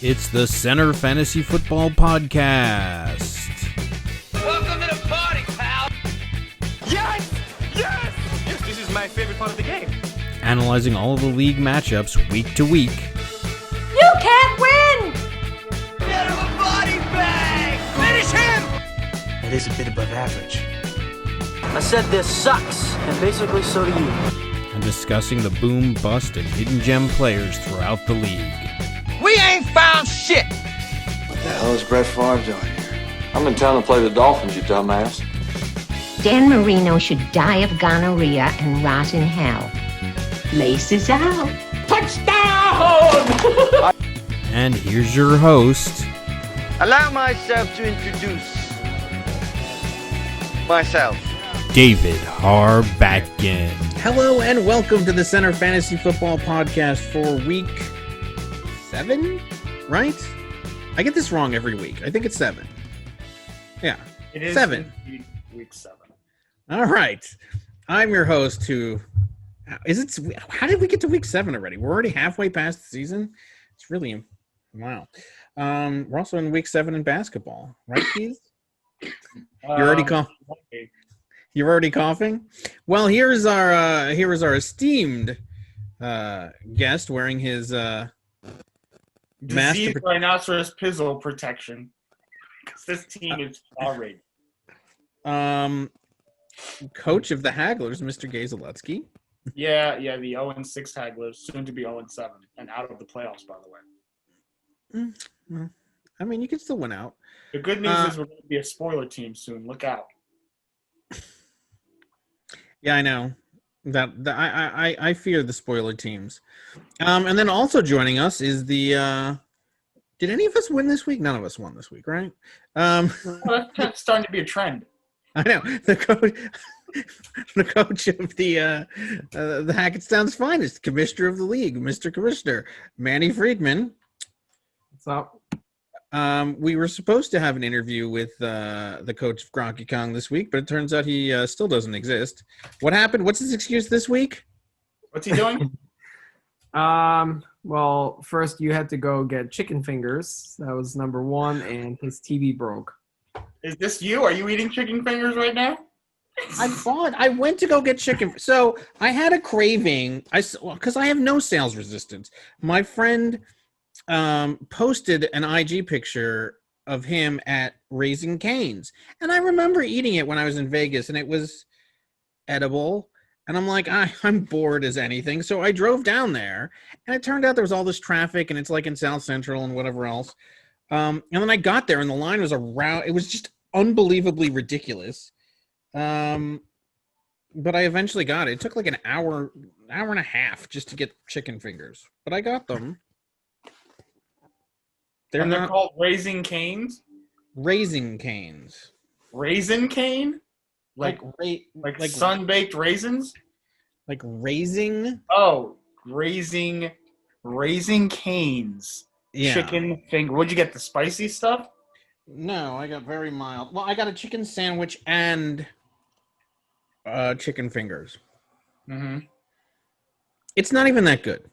It's the Center Fantasy Football Podcast. Welcome to the party, pal! Yes! Yes! Yes, this is my favorite part of the game. Analyzing all of the league matchups week to week. You can't win! Get him a body bag! Finish him! That is a bit above average. I said this sucks, and basically so do you. And discussing the boom, bust, and hidden gem players throughout the league. We ain't found shit! What the hell is Brett Favre doing here? I'm in town to play the Dolphins, you dumbass. Dan Marino should die of gonorrhea and rot in hell. Laces out. Touchdown! And here's your host, Allow myself to introduce myself. David Harbacken. Hello and welcome to the Center Fantasy Football Podcast for week 7, right? I get this wrong every week. I think it's 7. Yeah, it is 7. Week 7. All right. I'm your host who... How did we get to week 7 already? We're already halfway past the season? It's really... Wow. We're also in week 7 in basketball, right, Keith? You're already coughing. You're already coughing? Well, here's our esteemed guest wearing his Disease rhinoceros pizzle protection. Because this team is already. Coach of the Hagglers, Mr. Gazeletsky. Yeah, the 0-6 Hagglers, soon to be 0-7, and out of the playoffs, by the way. Well, I mean, you can still win out. The good news is we're going to be a spoiler team soon. Look out. Yeah, I know. I fear the spoiler teams. And then also joining us is the did any of us win this week? None of us won this week, right? Well, that's starting to be a trend. I know. The coach of the Hackettstown's finest, commissioner of the league, Mr. Commissioner, Manny Friedman. What's up? We were supposed to have an interview with the coach of Gronky Kong this week, but it turns out he still doesn't exist. What happened? What's his excuse this week? What's he doing? Well, first you had to go get chicken fingers. That was number 1, and his TV broke. Is this you? Are you eating chicken fingers right now? I went to go get chicken. So I had a craving. Because I have no sales resistance. My friend posted an IG picture of him at Raising Cane's, and I remember eating it when I was in Vegas, and it was edible. And I'm like, I'm bored as anything. So I drove down there, and it turned out there was all this traffic, and it's like in South Central and whatever else. And then I got there, and the line was around. It was just unbelievably ridiculous. But I eventually got it. It took like an hour and a half just to get chicken fingers, but I got them. They're called Raising Cane's? Raising Cane's. Raisin cane? Like sun-baked raisins? Like raising? Oh, raising canes. Yeah. Chicken finger. What'd you get, the spicy stuff? No, I got very mild. Well, I got a chicken sandwich and chicken fingers. Mm-hmm. It's not even that good.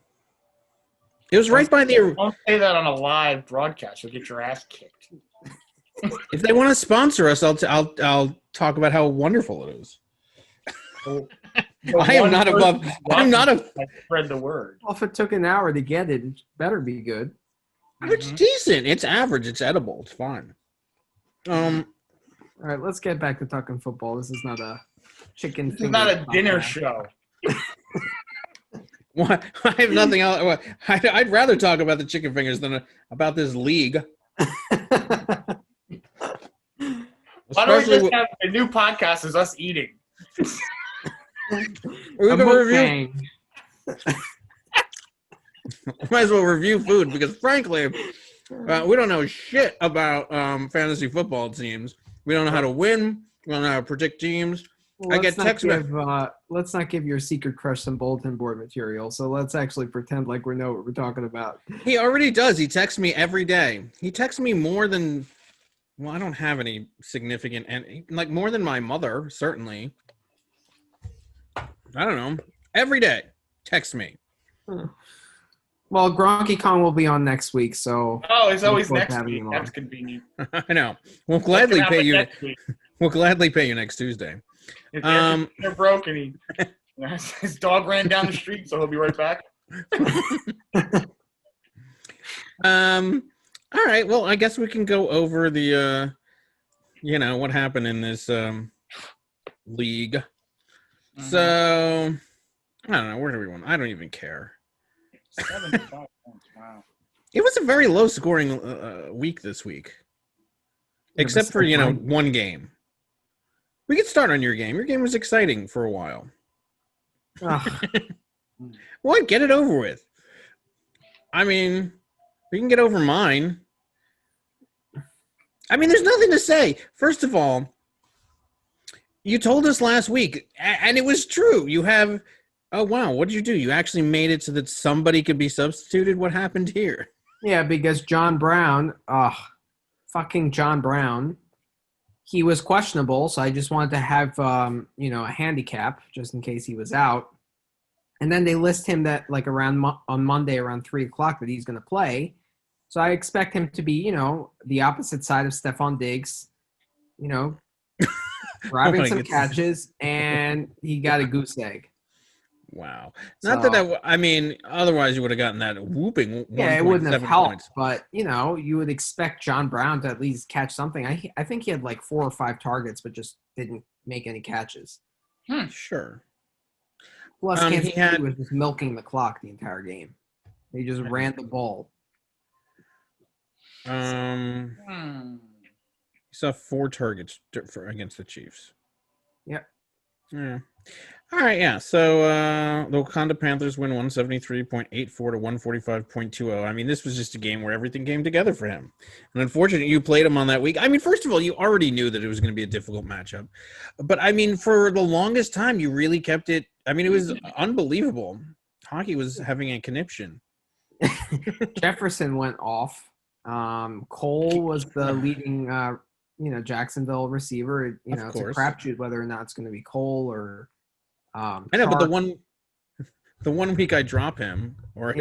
It was right by the... Don't say that on a live broadcast. You'll get your ass kicked. If they want to sponsor us, I'll talk about how wonderful it is. I am not above. I'm not a. Spread the word. Well, if it took an hour to get it, it better be good. It's decent. It's average. It's edible. It's fine. All right, let's get back to talking football. This is not a chicken. This is not a dinner show. What? I have nothing else. I'd rather talk about the chicken fingers than about this league. Why don't we just have a new podcast is us eating? We can review. Might as well review food because, frankly, we don't know shit about fantasy football teams. We don't know how to win. We don't know how to predict teams. Well, I get text. Let's not give your secret crush some bulletin board material. So let's actually pretend like we know what we're talking about. He already does. He texts me every day. He texts me more than. Well, I don't have any significant, and like more than my mother, certainly. I don't know. Every day, text me. Well, Gronky Kong will be on next week, so. Oh, it's always forward to next having week. him on. That's convenient. I know. We'll What's gladly gonna pay happen you. next week? We'll gladly pay you next Tuesday. His air conditioner broke and his dog ran down the street, so he'll be right back. All right. Well, I guess we can go over the what happened in this league. Mm-hmm. So I don't know. Where do we want? I don't even care. 75 points. Wow. It was a very low scoring week this week, except for one game. We could start on your game. Your game was exciting for a while. What? Get it over with. I mean, we can get over mine. I mean, there's nothing to say. First of all, you told us last week, and it was true. You have, oh, wow, what did you do? You actually made it so that somebody could be substituted? What happened here? Yeah, because John Brown, fucking John Brown, he was questionable, so I just wanted to have, a handicap just in case he was out. And then they list him that, like, on Monday around 3 o'clock that he's going to play. So I expect him to be, the opposite side of Stephon Diggs, grabbing some catches, and he got a goose egg. Wow. Not that I mean, otherwise you would have gotten that whooping. Yeah, it wouldn't have helped, points. but, you would expect John Brown to at least catch something. I think he had like 4 or 5 targets, but just didn't make any catches. Sure. Plus, Kansas City was just milking the clock the entire game. They just ran the ball. He saw 4 targets against the Chiefs. Yep. Yeah. All right, yeah. So the Wakanda Panthers win 173.84 to 145.20. I mean, this was just a game where everything came together for him. And unfortunately, you played him on that week. I mean, first of all, you already knew that it was going to be a difficult matchup. But, I mean, for the longest time, you really kept it. I mean, it was unbelievable. Hockey was having a conniption. Jefferson went off. Cole was the leading, Jacksonville receiver. It's a crapshoot whether or not it's going to be Cole or I know, but the one week I drop him, or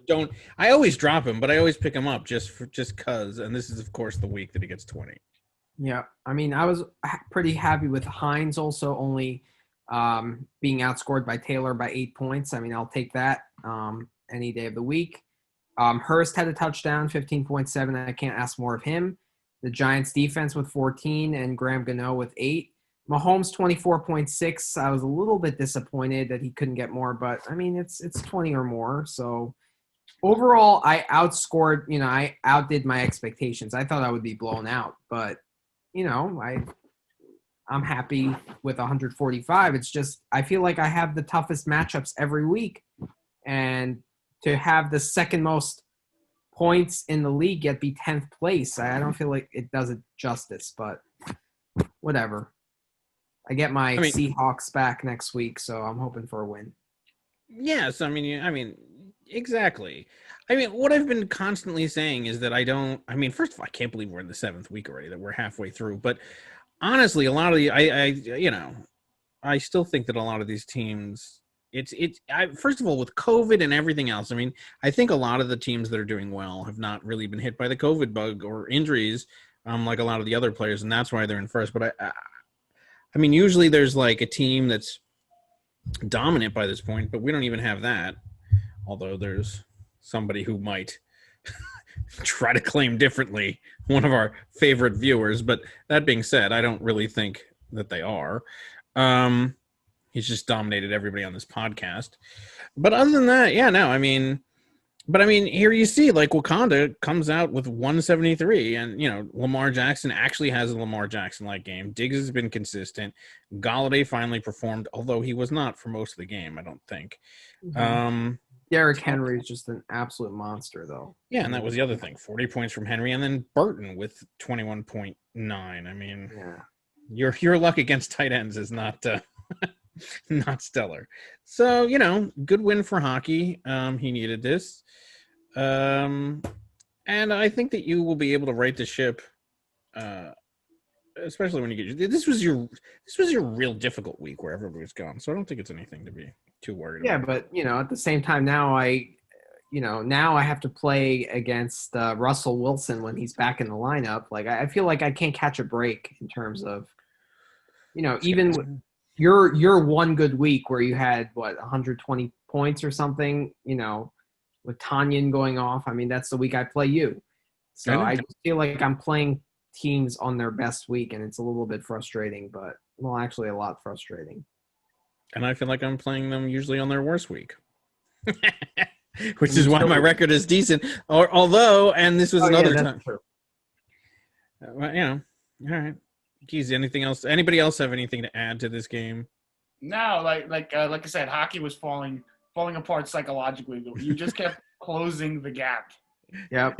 don't. I always drop him, but I always pick him up just cause. And this is, of course, the week that he gets 20. Yeah, I mean, I was pretty happy with Hines also only being outscored by Taylor by 8 points. I mean, I'll take that any day of the week. Hurst had a touchdown, 15.7. I can't ask more of him. The Giants defense with 14 and Graham Gano with 8. Mahomes 24.6. I was a little bit disappointed that he couldn't get more, but I mean it's 20 or more. So overall, I outscored. I outdid my expectations. I thought I would be blown out, but I'm happy with 145. It's just I feel like I have the toughest matchups every week, and to have the second most points in the league yet be 10th place, I don't feel like it does it justice. But whatever. I get my Seahawks back next week, so I'm hoping for a win. Yes, I mean, exactly. I mean, what I've been constantly saying is that first of all, I can't believe we're in the 7th week already, that we're halfway through. But honestly, a lot of I still think that a lot of these teams, first of all, with COVID and everything else, I mean, I think a lot of the teams that are doing well have not really been hit by the COVID bug or injuries, like a lot of the other players, and that's why they're in first. But I mean, usually there's like a team that's dominant by this point, but we don't even have that. Although there's somebody who might try to claim differently, one of our favorite viewers. But that being said, I don't really think that they are. He's just dominated everybody on this podcast. But other than that, yeah, no, I mean, here you see, like, Wakanda comes out with 173, and, Lamar Jackson actually has a Lamar Jackson-like game. Diggs has been consistent. Galladay finally performed, although he was not for most of the game, I don't think. Derrick Henry is just an absolute monster, though. Yeah, and that was the other thing. 40 points from Henry, and then Burton with 21.9. I mean, your luck against tight ends is not not stellar. So, good win for hockey. He needed this. And I think that you will be able to right the ship, especially when you get this was your real difficult week where everybody's gone. So I don't think it's anything to be too worried about. Yeah, but at the same time now I now I have to play against Russell Wilson when he's back in the lineup. Like, I feel like I can't catch a break in terms of, even your one good week where you had 120 points or something, with Tanyan going off. I mean, that's the week I play you. So I just feel like I'm playing teams on their best week, and it's a little bit frustrating, but actually a lot frustrating. And I feel like I'm playing them usually on their worst week. Which is why my record is decent. Although, and this was another time. True. All right. Geez, anything else? Anybody else have anything to add to this game? No, like I said, hockey was falling apart psychologically. You just kept closing the gap. Yep.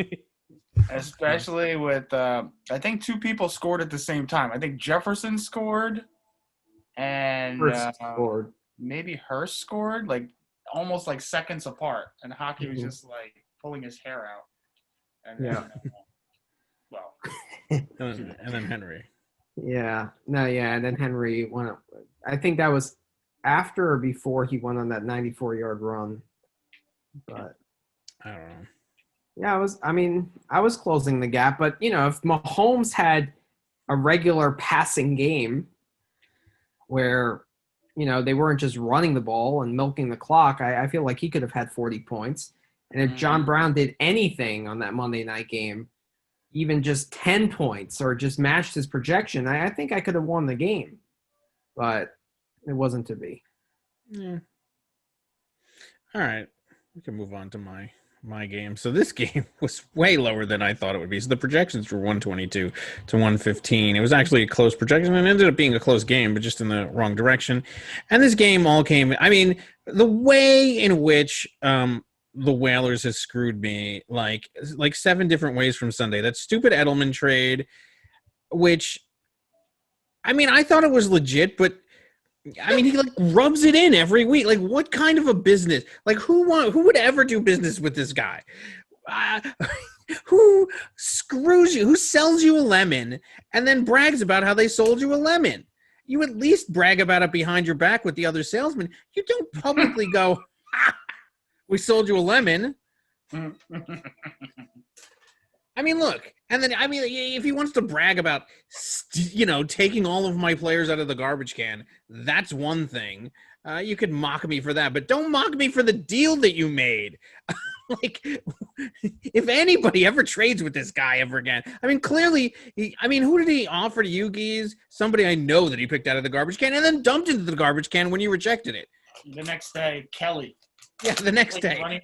Especially with, I think 2 people scored at the same time. I think Jefferson scored, and scored. Maybe Hurst scored, like almost like seconds apart. And hockey was just like pulling his hair out. And then, and then Henry. Yeah. No, yeah. And then Henry went up. I think that was after or before he went on that 94-yard run. But I don't know. Yeah, I was closing the gap. But, if Mahomes had a regular passing game where, they weren't just running the ball and milking the clock, I feel like he could have had 40 points. And if John Brown did anything on that Monday night game, even just 10 points or just matched his projection, I think I could have won the game. But it wasn't to be. Yeah. All right. We can move on to my game. So this game was way lower than I thought it would be. So the projections were 122 to 115. It was actually a close projection, and it ended up being a close game, but just in the wrong direction. And this game all came, the way in which the Whalers has screwed me like 7 different ways from Sunday. That stupid Edelman trade, which I thought it was legit, but he rubs it in every week. Like, what kind of a business? Like, who would ever do business with this guy? Who screws you? Who sells you a lemon and then brags about how they sold you a lemon? You at least brag about it behind your back with the other salesman. You don't publicly go, we sold you a lemon. Look, and then, if he wants to brag about, taking all of my players out of the garbage can, that's one thing. You could mock me for that, but don't mock me for the deal that you made. If anybody ever trades with this guy ever again, clearly, who did he offer to you, Geese? Somebody I know that he picked out of the garbage can and then dumped into the garbage can when you rejected it. The next day, Kelly. Yeah, the next day. Running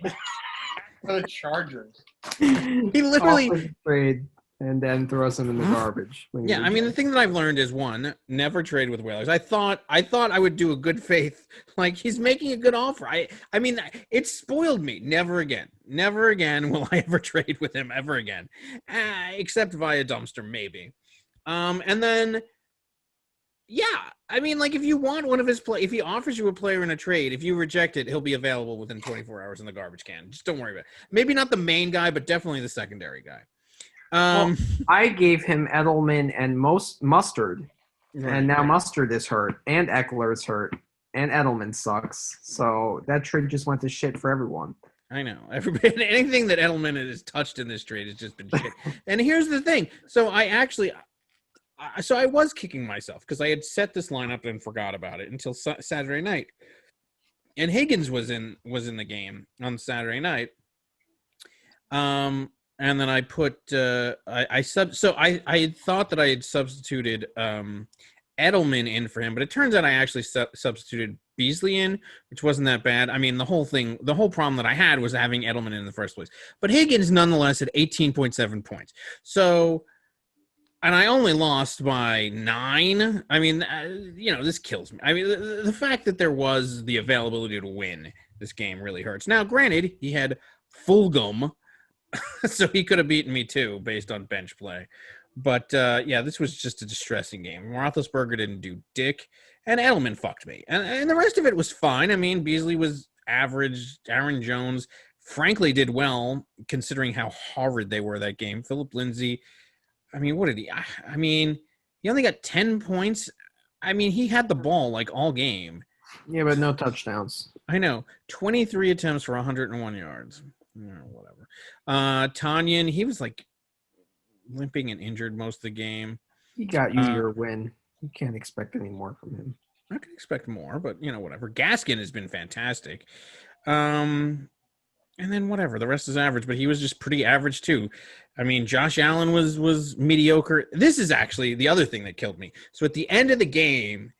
for the Chargers. He literally trade and then throws them in the garbage. Yeah, the thing that I've learned is, 1, never trade with Whalers. I thought I would do a good faith. Like, he's making a good offer. It spoiled me. Never again will I ever trade with him ever again, except via dumpster maybe. And then, yeah, if you want one of his if he offers you a player in a trade, if you reject it, he'll be available within 24 hours in the garbage can. Just don't worry about it. Maybe not the main guy, but definitely the secondary guy. I gave him Edelman and Mustard, and now Mustard is hurt, and Eckler is hurt, and Edelman sucks. So that trade just went to shit for everyone. I know. Anything that Edelman has touched in this trade has just been shit. And here's the thing. So I was kicking myself because I had set this lineup and forgot about it until Saturday night. And Higgins was in the game on Saturday night. And then I put I had thought that I had substituted Edelman in for him, but it turns out I actually substituted Beasley in, which wasn't that bad. The whole problem that I had was having Edelman in the first place. But Higgins nonetheless had 18.7 points. So, and I only lost by 9. This kills me. The fact that there was the availability to win this game really hurts. Now, granted, he had Fulgham, so he could have beaten me too, based on bench play. But, this was just a distressing game. Roethlisberger didn't do dick, and Edelman fucked me. And the rest of it was fine. Beasley was average. Aaron Jones, frankly, did well, considering how horrid they were that game. Philip Lindsay, what did he? He only got 10 points. He had the ball, all game. Yeah, but no touchdowns. I know. 23 attempts for 101 yards. Whatever. Tanyan, he was like limping and injured most of the game. He got you your win. You can't expect any more from him. I can expect more, but whatever. Gaskin has been fantastic. And then whatever, the rest is average, but he was just pretty average too. I mean, Josh Allen was mediocre. This is actually the other thing that killed me. So at the end of the game,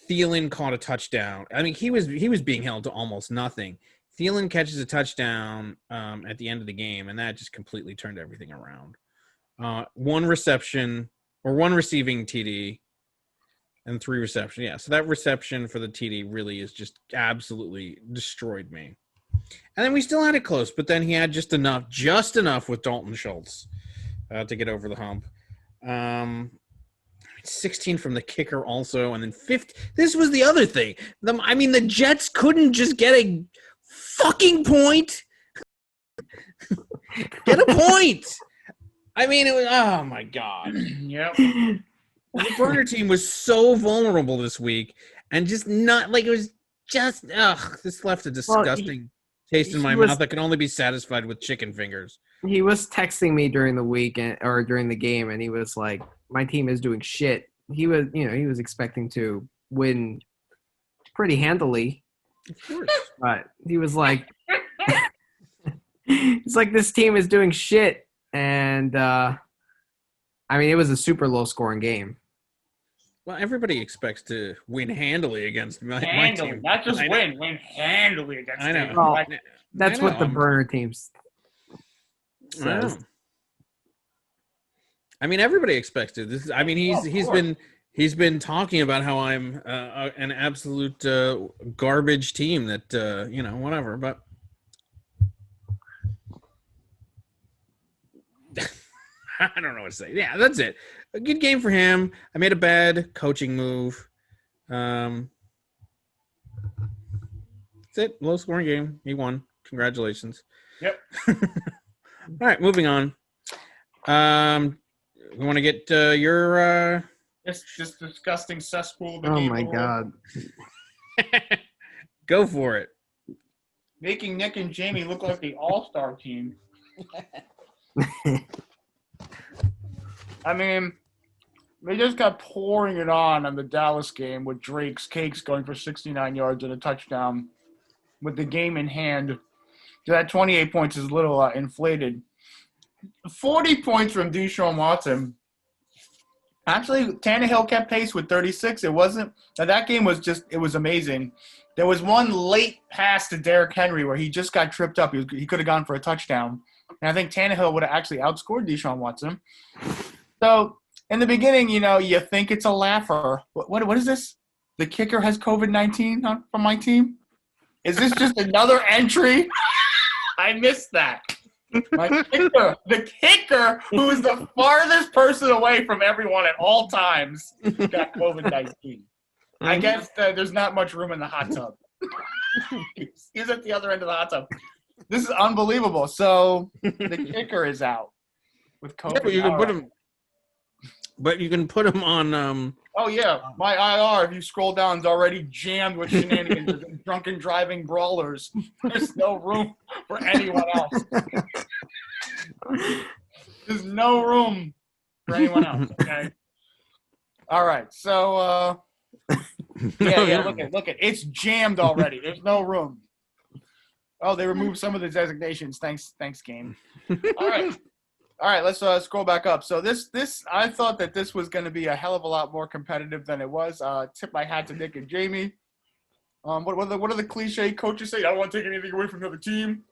Thielen caught a touchdown. I mean, he was being held to almost nothing. Thielen catches a touchdown at the end of the game, and that just completely turned everything around. One receiving TD and 3 receptions. Yeah, so that reception for the TD really is just absolutely destroyed me. And then we still had it close, but then he had just enough with Dalton Schultz to get over the hump. 16 from the kicker also, and then 50. This was the other thing. The Jets couldn't just get a fucking point. Get a point. I mean, it was, oh my God. Yep. The burner team was so vulnerable this week, and just not like it was just, this left a disgusting taste in my mouth that can only be satisfied with chicken fingers. He was texting me during the week or during the game, and he was like, "My team is doing shit." He was expecting to win pretty handily, of course, but he was like, "It's like this team is doing shit," and I mean, it was a super low scoring game. Well, everybody expects to win handily against my team. Not just win handily against I know. teams. Well, that's what the burner teams says. I mean, everybody expects to. He's been talking about how I'm an absolute garbage team that whatever. But I don't know what to say. Yeah, that's it. A good game for him. I made a bad coaching move. That's it. Low scoring game. He won. Congratulations. Yep. All right, moving on. We want to get your this disgusting cesspool. Oh my God. Go for it. Making Nick and Jamie look like the all-star team. I mean, they just got pouring it on the Dallas game with Drake's Cakes going for 69 yards and a touchdown with the game in hand. So that 28 points is a little inflated. 40 points from Deshaun Watson. Actually, Tannehill kept pace with 36. It wasn't – that game was just – it was amazing. There was one late pass to Derrick Henry where he just got tripped up. He could have gone for a touchdown. And I think Tannehill would have actually outscored Deshaun Watson. So, in the beginning, you think it's a laugher. What is this? The kicker has COVID-19 from my team? Is this just another entry? I missed that. The kicker, who is the farthest person away from everyone at all times, got COVID-19. I guess there's not much room in the hot tub. He's at the other end of the hot tub. This is unbelievable. So the kicker is out with COVID. Yeah, but you can put him on. Oh yeah, my IR. If you scroll down, is already jammed with shenanigans and drunken driving brawlers. There's no room for anyone else. There's no room for anyone else. Okay. All right. So yeah. Look at it's jammed already. There's no room. Oh, they removed some of the designations. Thanks, game. All right. Let's scroll back up. So this I thought that this was going to be a hell of a lot more competitive than it was. Tip my hat to Nick and Jamie. What are the cliche coaches say? I don't want to take anything away from the other team.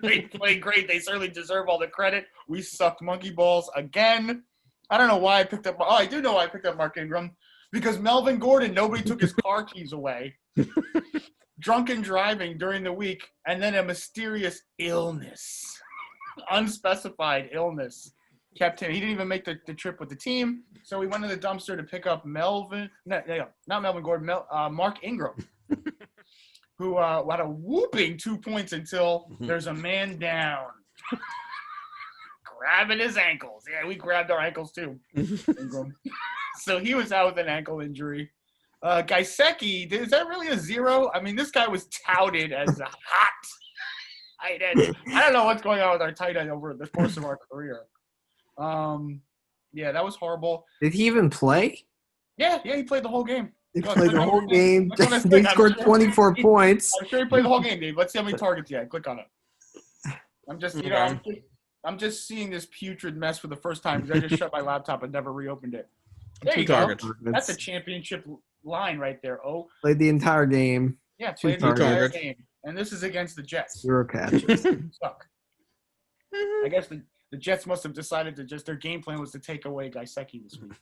They played great. They certainly deserve all the credit. We sucked monkey balls again. I don't know why I picked up. Oh, I do know why I picked up Mark Ingram. Because Melvin Gordon, nobody took his car keys away. Drunken driving during the week, and then a mysterious illness, unspecified illness, kept him. He didn't even make the trip with the team, so we went to the dumpster to pick up not Melvin Gordon, Mark Ingram, who had a whooping 2 points until there's a man down. Grabbing his ankles. Yeah, we grabbed our ankles too. Ingram. So he was out with an ankle injury. Gaiseki, is that really a zero? I mean, this guy was touted as a tight end. I don't know what's going on with our tight end over the course of our career. Yeah, that was horrible. Did he even play? Yeah, he played the whole game. He played the whole game. They scored 24 points. I'm sure he played the whole game, Dave. Let's see how many targets he had. Click on it. I'm just, I'm just seeing this putrid mess for the first time because I just shut my laptop and never reopened it. There you go. That's a championship line right there. Oh, played the entire game. Yeah, played the entire game. And this is against the Jets. 0 catches. Suck. I guess the Jets must have decided to their game plan was to take away Gaiseki this week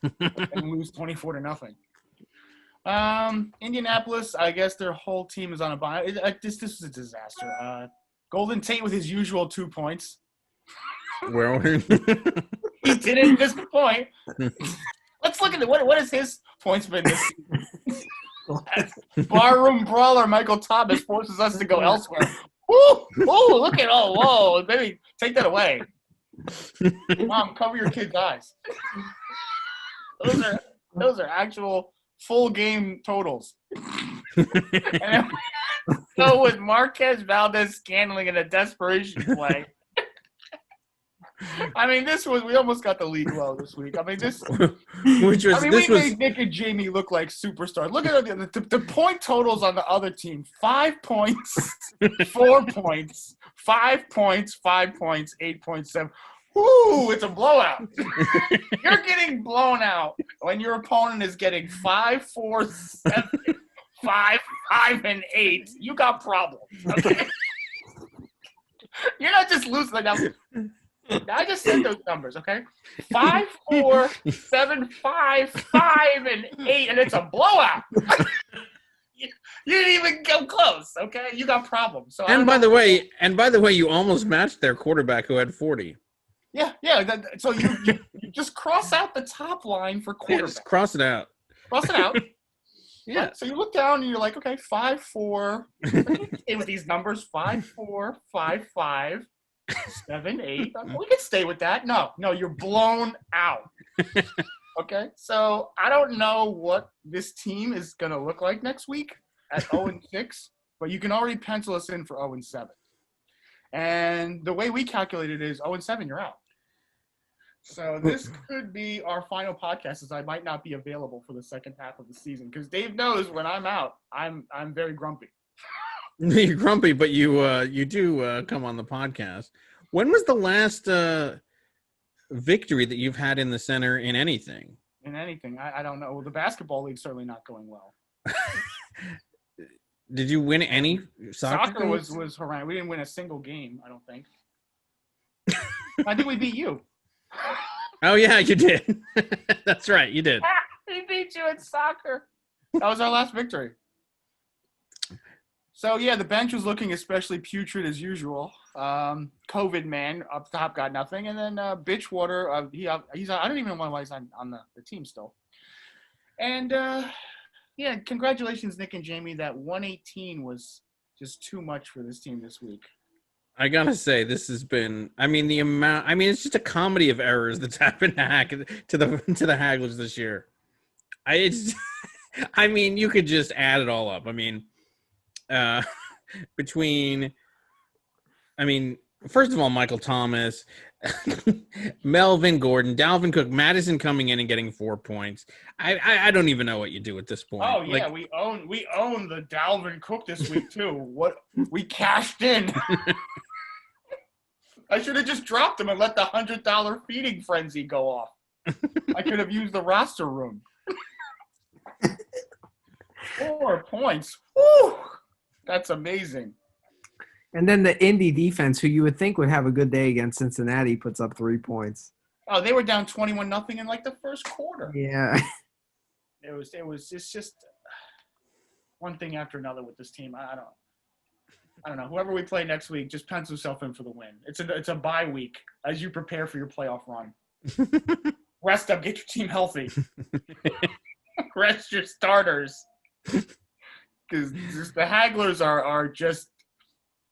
and lose 24-0. Indianapolis, I guess their whole team is on a bye. This was a disaster. Golden Tate with his usual 2 points. Well, he didn't disappoint. Let's look at it. What has his points been this season? Barroom brawler Michael Thomas forces us to go elsewhere. Woo! Whoa! Look at whoa! Baby, take that away. Mom, cover your kid's eyes. Those are actual full game totals. And so with Marquez Valdez scandaling in a desperation play. I mean, we almost got the league low this week. I mean, we made Nick and Jamie look like superstars. Look at the point totals on the other team: 5 points, 4 points, 5 points, 5 points, 8.7. Woo! It's a blowout. You're getting blown out when your opponent is getting 5, 4, 7, 5, 5, and 8. You got problems. Okay? You're not just losing like that. I just said those numbers, okay? 5, 4, 7, 5, 5, and 8, and it's a blowout. You didn't even come close, okay? You got problems. So by the way, you almost matched their quarterback who had 40. Yeah. So you just cross out the top line for quarterback. Just cross it out. Cross it out. Yeah. Right? So you look down and you're like, okay, 5, 4. Stay with these numbers: 5, 4, 5, 5. 7, 8. We can stay with that. No, you're blown out. Okay, so I don't know what this team is going to look like next week at 0-6, but you can already pencil us in for 0-7. And the way we calculate it is 0-7, you're out. So this could be our final podcast, as I might not be available for the second half of the season because Dave knows when I'm out, I'm very grumpy. You're grumpy, but you do come on the podcast. When was the last victory that you've had in the center in anything? In anything, I don't know. Well, the basketball league's certainly not going well. Did you win any soccer? Was horrendous. We didn't win a single game, I don't think. I think we beat you. Oh yeah, you did. That's right, you did. We beat you in soccer. That was our last victory. So, yeah, the bench was looking especially putrid as usual. COVID man up top got nothing. And then Bitchwater, he's I don't even know why he's on the team still. And, yeah, congratulations, Nick and Jamie. That 118 was just too much for this team this week. I got to say, this has been – it's just a comedy of errors that's happened to the Hagglers this year. You could just add it all up. First of all, Michael Thomas, Melvin Gordon, Dalvin Cook, Madison coming in and getting 4 points. I don't even know what you do at this point. Oh yeah, we own the Dalvin Cook this week too. What we cashed in. I should have just dropped him and let the $100 feeding frenzy go off. I could have used the roster room. 4 points. Woo! That's amazing. And then the Indy defense, who you would think would have a good day against Cincinnati, puts up 3 points. Oh, they were down 21-0 in like the first quarter. Yeah. It's just one thing after another with this team. I don't know. Whoever we play next week, just pencil yourself in for the win. It's a bye week as you prepare for your playoff run. Rest up, get your team healthy. Rest your starters. Because the Hagglers are just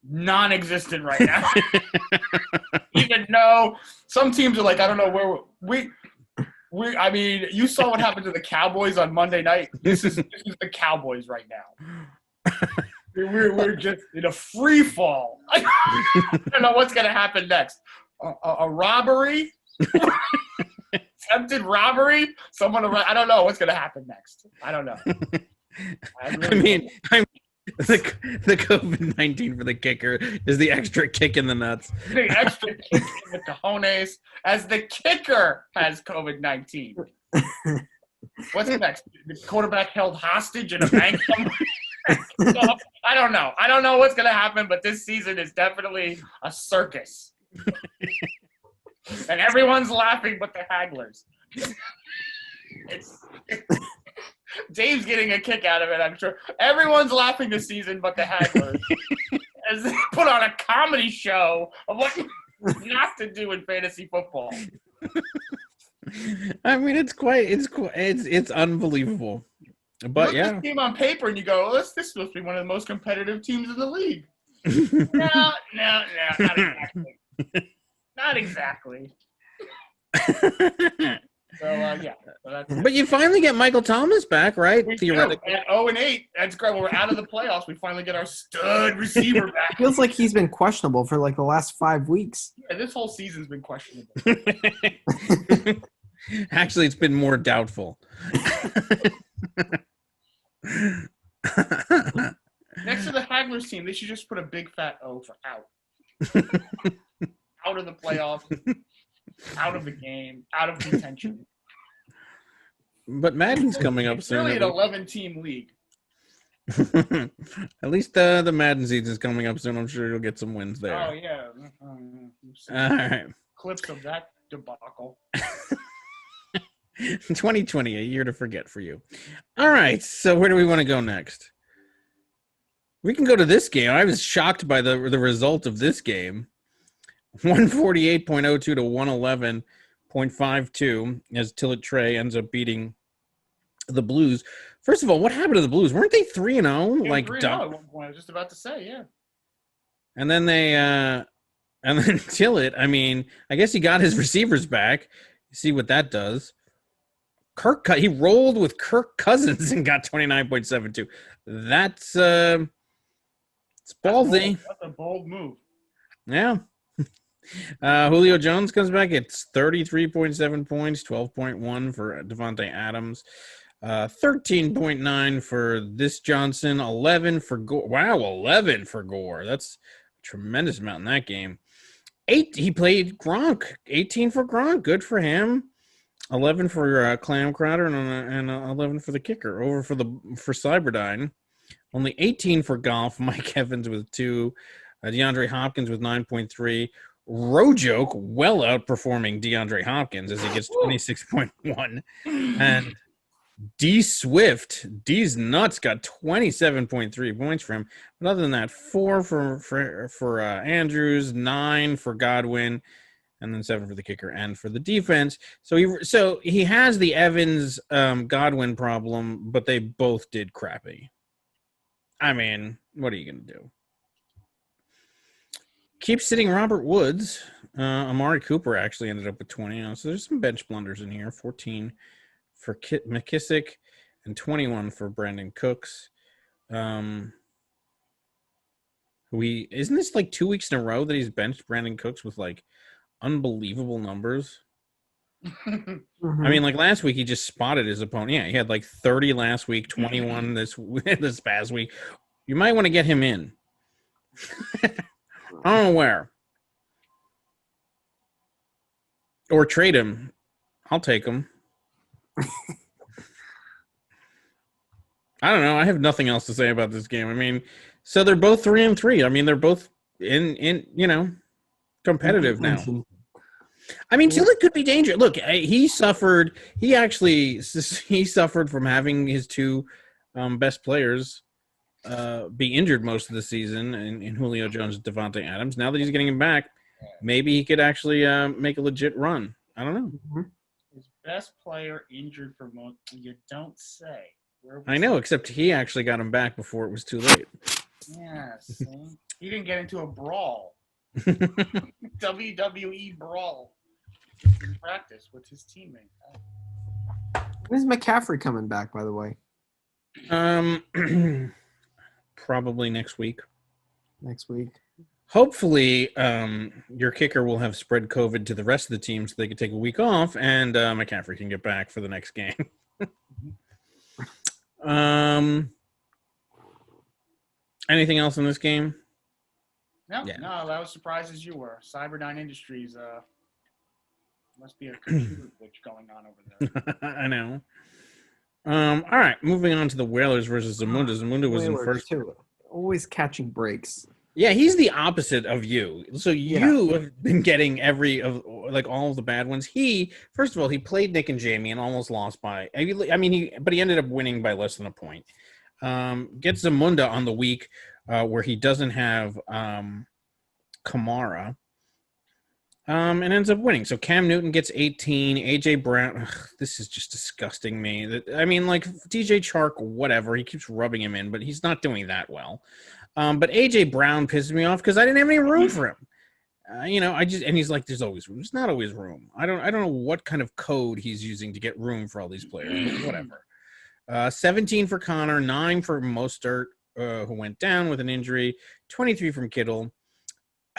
non-existent right now. Even though some teams are like, I don't know where you saw what happened to the Cowboys on Monday night. This is the Cowboys right now. We're just in a free fall. I don't know what's gonna happen next. A robbery, attempted robbery. I don't know what's gonna happen next. I don't know. The COVID-19 for the kicker is the extra kick in the nuts. The extra kick in the cojones as the kicker has COVID-19. What's next? The quarterback held hostage in a bank. I don't know. I don't know what's going to happen, but this season is definitely a circus. And everyone's laughing but the Hagglers. Dave's getting a kick out of it, I'm sure. Everyone's laughing this season but the Hagglers. As they put on a comedy show of what not to do in fantasy football. I mean, it's unbelievable. But Look at the team on paper and you go, oh, this is supposed to be one of the most competitive teams in the league. No, not exactly. Not exactly. So, yeah. But you finally get Michael Thomas back, right? We theoretically. At 0-8, that's great. When we're out of the playoffs, we finally get our stud receiver back. Feels like he's been questionable for like the last 5 weeks. Yeah, this whole season's been questionable. Actually, it's been more doubtful. Next to the Hagglers team, they should just put a big fat O for out. Out of the playoffs, out of the game, out of contention. But Madden's coming up it's soon. Really, an 11-team league. At least the Madden season's coming up soon. I'm sure you'll get some wins there. Oh yeah. All right. Clips of that debacle. 2020, a year to forget for you. All right, so where do we want to go next? We can go to this game. I was shocked by the result of this game. 148.02 to 111.52 as Tillett Trey ends up beating the Blues. First of all, what happened to the Blues? Weren't they 3-0? Like 3-0 at one point. I was just about to say, yeah. And then Tillett, I mean, I guess he got his receivers back. You see what that does. He rolled with Kirk Cousins and got 29.72. That's it's ballsy. That's a bold move. Yeah. Julio Jones comes back. It's 33.7 points, 12.1 for Devontae Adams, 13.9 for this Johnson, 11 for Gore. Wow, 11 for Gore. That's a tremendous amount in that game. He played Gronk, 18 for Gronk. Good for him. 11 for Clam Crowder and 11 for the kicker. Over for Cyberdyne. Only 18 for Golf. Mike Evans with 2. DeAndre Hopkins with 9.3. Rojoke well outperforming DeAndre Hopkins as he gets 26.1. And D's nuts got 27.3 points for him. But other than that, 4 for Andrews, 9 for Godwin, and then 7 for the kicker and for the defense. So he has the Evans Godwin problem, but they both did crappy. I mean, what are you going to do? Keep sitting Robert Woods. Amari Cooper actually ended up with 20. So there's some bench blunders in here. 14 for McKissick and 21 for Brandon Cooks. Isn't this like 2 weeks in a row that he's benched Brandon Cooks with like unbelievable numbers? Mm-hmm. I mean, like last week he just spotted his opponent. Yeah, he had like 30 last week, 21 this past week. You might want to get him in. I don't know where. Or trade him. I'll take him. I don't know. I have nothing else to say about this game. I mean, so they're both 3-3. I mean, they're both in competitive now. I mean, Tillett could be dangerous. Look, he suffered from having his two best players be injured most of the season in Julio Jones and Devontae Adams. Now that he's getting him back, maybe he could actually make a legit run. I don't know. His best player injured for most. You don't say. I know, except he actually got him back before it was too late. Yeah, see? He didn't get into a brawl. WWE brawl in practice with his teammate. When's McCaffrey coming back, by the way? probably next week. Next week. Hopefully, your kicker will have spread COVID to the rest of the team so they can take a week off, and McCaffrey can get back for the next game. Anything else in this game? No, Yeah. no, I was surprised as you were. Cyberdyne Industries must be a computer glitch going on over there. I know. All right, moving on to the Whalers versus Zamunda. Zamunda was in first. Too. Always catching breaks. Yeah, he's the opposite of you. So you have been getting all of the bad ones. He, first of all, he played Nick and Jamie and almost lost by. But he ended up winning by less than a point. Gets Zamunda on the week where he doesn't have Kamara. And ends up winning. So Cam Newton gets 18. AJ Brown, this is just disgusting me. DJ Chark, whatever. He keeps rubbing him in, but he's not doing that well. But AJ Brown pisses me off because I didn't have any room for him. And he's like, there's always room. There's not always room. I don't know what kind of code he's using to get room for all these players. But whatever. 17 for Connor, 9 for Mostert, who went down with an injury, 23 from Kittle.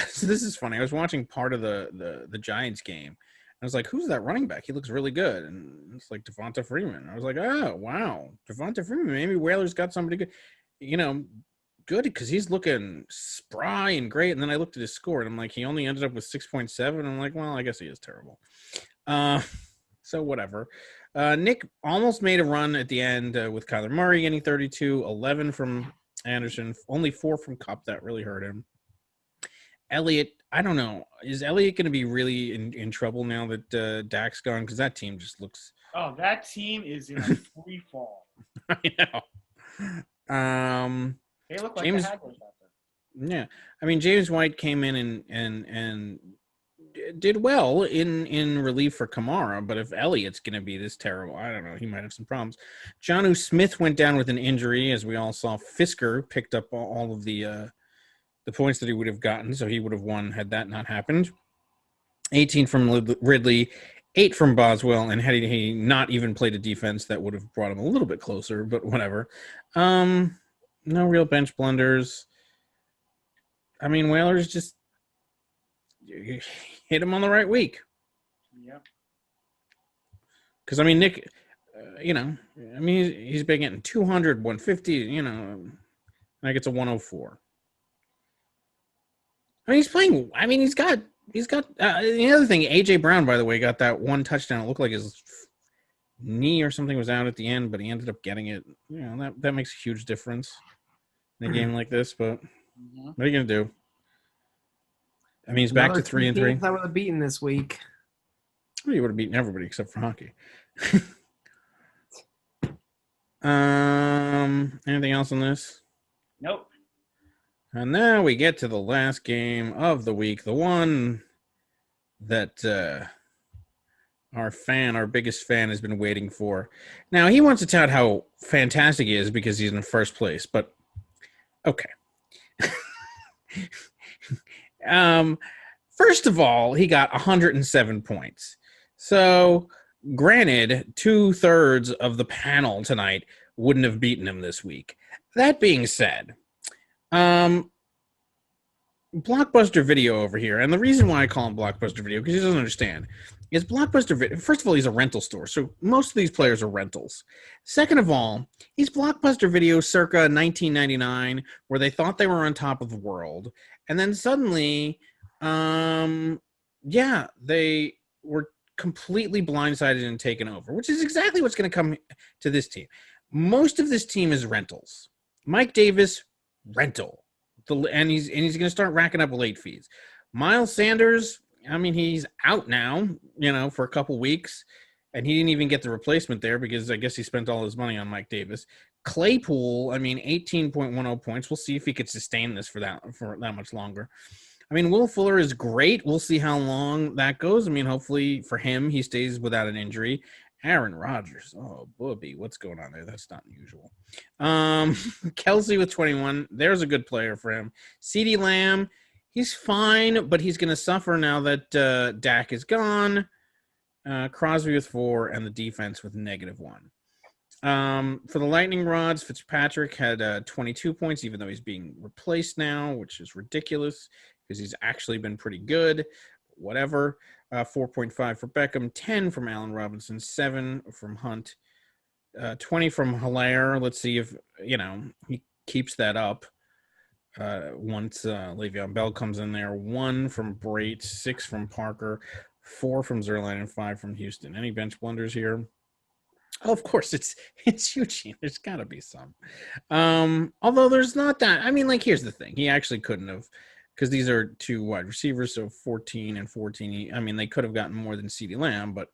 So this is funny. I was watching part of the Giants game. I was like, who's that running back? He looks really good. And it's like Devonta Freeman. I was like, oh, wow. Devonta Freeman. Maybe Whalers got somebody good. Good because he's looking spry and great. And then I looked at his score and I'm like, he only ended up with 6.7. I'm like, well, I guess he is terrible. So whatever. Nick almost made a run at the end with Kyler Murray getting 32, 11 from Anderson, only 4 from Kupp. That really hurt him. Elliott, I don't know. Is Elliott going to be really in trouble now that Dak's gone? Because that team just looks. Oh, that team is in a free fall. I know. They look like James, the Hagglers out there. Yeah, I mean James White came in and did well in relief for Kamara, but if Elliott's going to be this terrible, I don't know. He might have some problems. Jonnu Smith went down with an injury, as we all saw. Fisker picked up all of the points that he would have gotten, so he would have won had that not happened. 18 from Ridley, 8 from Boswell, and had he not even played a defense, that would have brought him a little bit closer, but whatever. No real bench blunders. I mean, Whalers just hit him on the right week. Yeah. Because, I mean, Nick, he's been getting 200, 150, and I gets a 104. I mean, he's playing. I mean, he's got. The other thing, AJ Brown, by the way, got that one touchdown. It looked like his knee or something was out at the end, but he ended up getting it. That makes a huge difference in a game like this. But what are you gonna do? I mean, he's back to 3-3. That would have beaten this week. Well, you would have beaten everybody except for hockey. Anything else on this? Nope. And now we get to the last game of the week, the one that our biggest fan has been waiting for. Now, he wants to tout how fantastic he is because he's in first place, but okay. First of all, he got 107 points. So, granted, 2/3 of the panel tonight wouldn't have beaten him this week. That being said, Blockbuster Video over here, and the reason why I call him Blockbuster Video, because he doesn't understand, is Blockbuster Video. First of all, he's a rental store, so most of these players are rentals. Second of all, he's Blockbuster Video circa 1999, where they thought they were on top of the world, and then suddenly, they were completely blindsided and taken over, which is exactly what's going to come to this team. Most of this team is rentals. Mike Davis, rental. And he's going to start racking up late fees. Miles Sanders, I mean, he's out now, for a couple weeks, and he didn't even get the replacement there because I guess he spent all his money on Mike Davis. Claypool, I mean, 18.10 points. We'll see if he could sustain this for that much longer. I mean, Will Fuller is great. We'll see how long that goes. I mean, hopefully for him, he stays without an injury. Aaron Rodgers. Oh, booby. What's going on there? That's not unusual. Kelsey with 21. There's a good player for him. CeeDee Lamb, he's fine, but he's going to suffer now that Dak is gone. Crosby with 4 and the defense with -1. For the lightning rods, Fitzpatrick had 22 points, even though he's being replaced now, which is ridiculous because he's actually been pretty good. Whatever. 4.5 for Beckham, 10 from Allen Robinson, 7 from Hunt, 20 from Hilaire. Let's see if, he keeps that up once Le'Veon Bell comes in there. 1 from Brait, 6 from Parker, 4 from Zerline, and 5 from Houston. Any bench blunders here? Oh, of course, it's Eugene. There's got to be some. Although there's not that. I mean, here's the thing. He actually couldn't have, because these are 2 wide receivers, so 14 and 14. I mean, they could have gotten more than CeeDee Lamb, but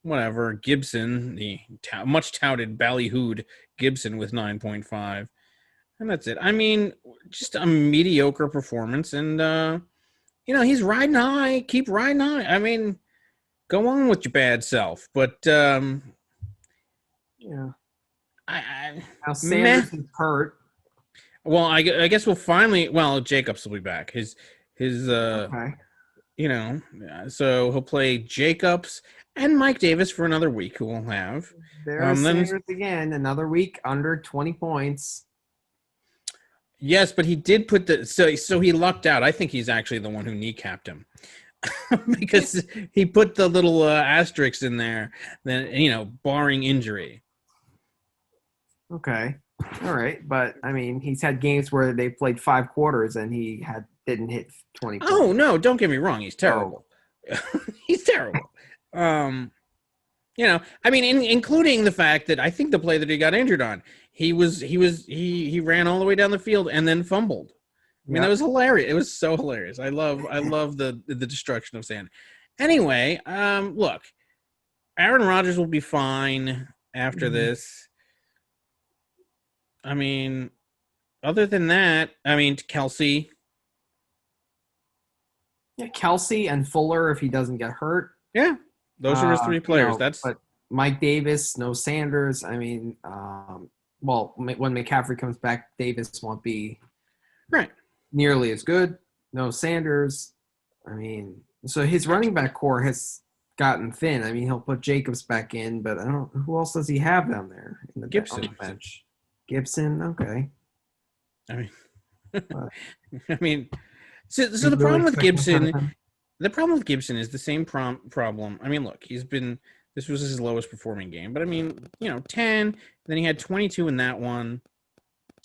whatever. Gibson, the much touted ballyhooed Gibson with 9.5. And that's it. I mean, just a mediocre performance. And, he's riding high. Keep riding high. I mean, go on with your bad self. But, Yeah. Now Sanders is hurt. Well, I guess we'll finally. Well, Jacobs will be back. His Okay. So he'll play Jacobs and Mike Davis for another week. Who we'll have. There's Sanders again. Another week under 20 points. Yes, but he did put so he lucked out. I think he's actually the one who kneecapped him. Because he put the little asterisks in there, then barring injury. Okay. All right. But I mean, he's had games where they played 5 quarters and he didn't hit 20 points. Oh no, don't get me wrong, he's terrible. He's terrible. I mean, including the fact that I think the play that he got injured on, he ran all the way down the field and then fumbled. I mean, that was hilarious. It was so hilarious. I love the destruction of sand. Anyway, look, Aaron Rodgers will be fine after this. I mean, other than that, Kelsey. Yeah, Kelsey and Fuller if he doesn't get hurt. Yeah, those are his 3 players. But Mike Davis, no Sanders. I mean, when McCaffrey comes back, Davis won't be right nearly as good. No Sanders. I mean, so his running back core has gotten thin. I mean, he'll put Jacobs back in, but I don't. Who else does he have down there in the Gibson bench? Gibson, okay. I mean, so the problem with Gibson, is the same problem. I mean, look, this was his lowest performing game, but I mean, 10, then he had 22 in that one,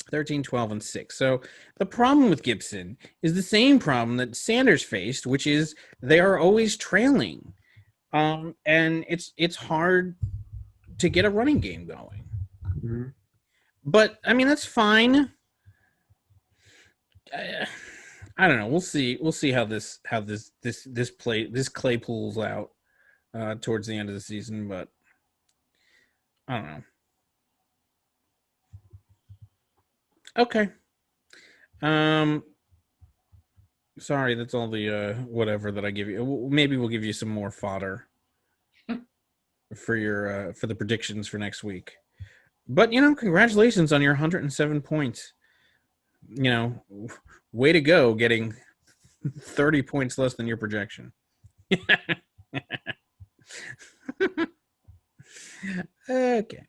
13, 12, and 6. So the problem with Gibson is the same problem that Sanders faced, which is they are always trailing. And it's hard to get a running game going. Mm-hmm. But I mean, that's fine. I don't know. We'll see. We'll see how this Claypool's out towards the end of the season. But I don't know. Okay. Sorry, that's all the whatever that I give you. Maybe we'll give you some more fodder for your for the predictions for next week. But congratulations on your 107 points. Way to go, getting 30 points less than your projection. Okay.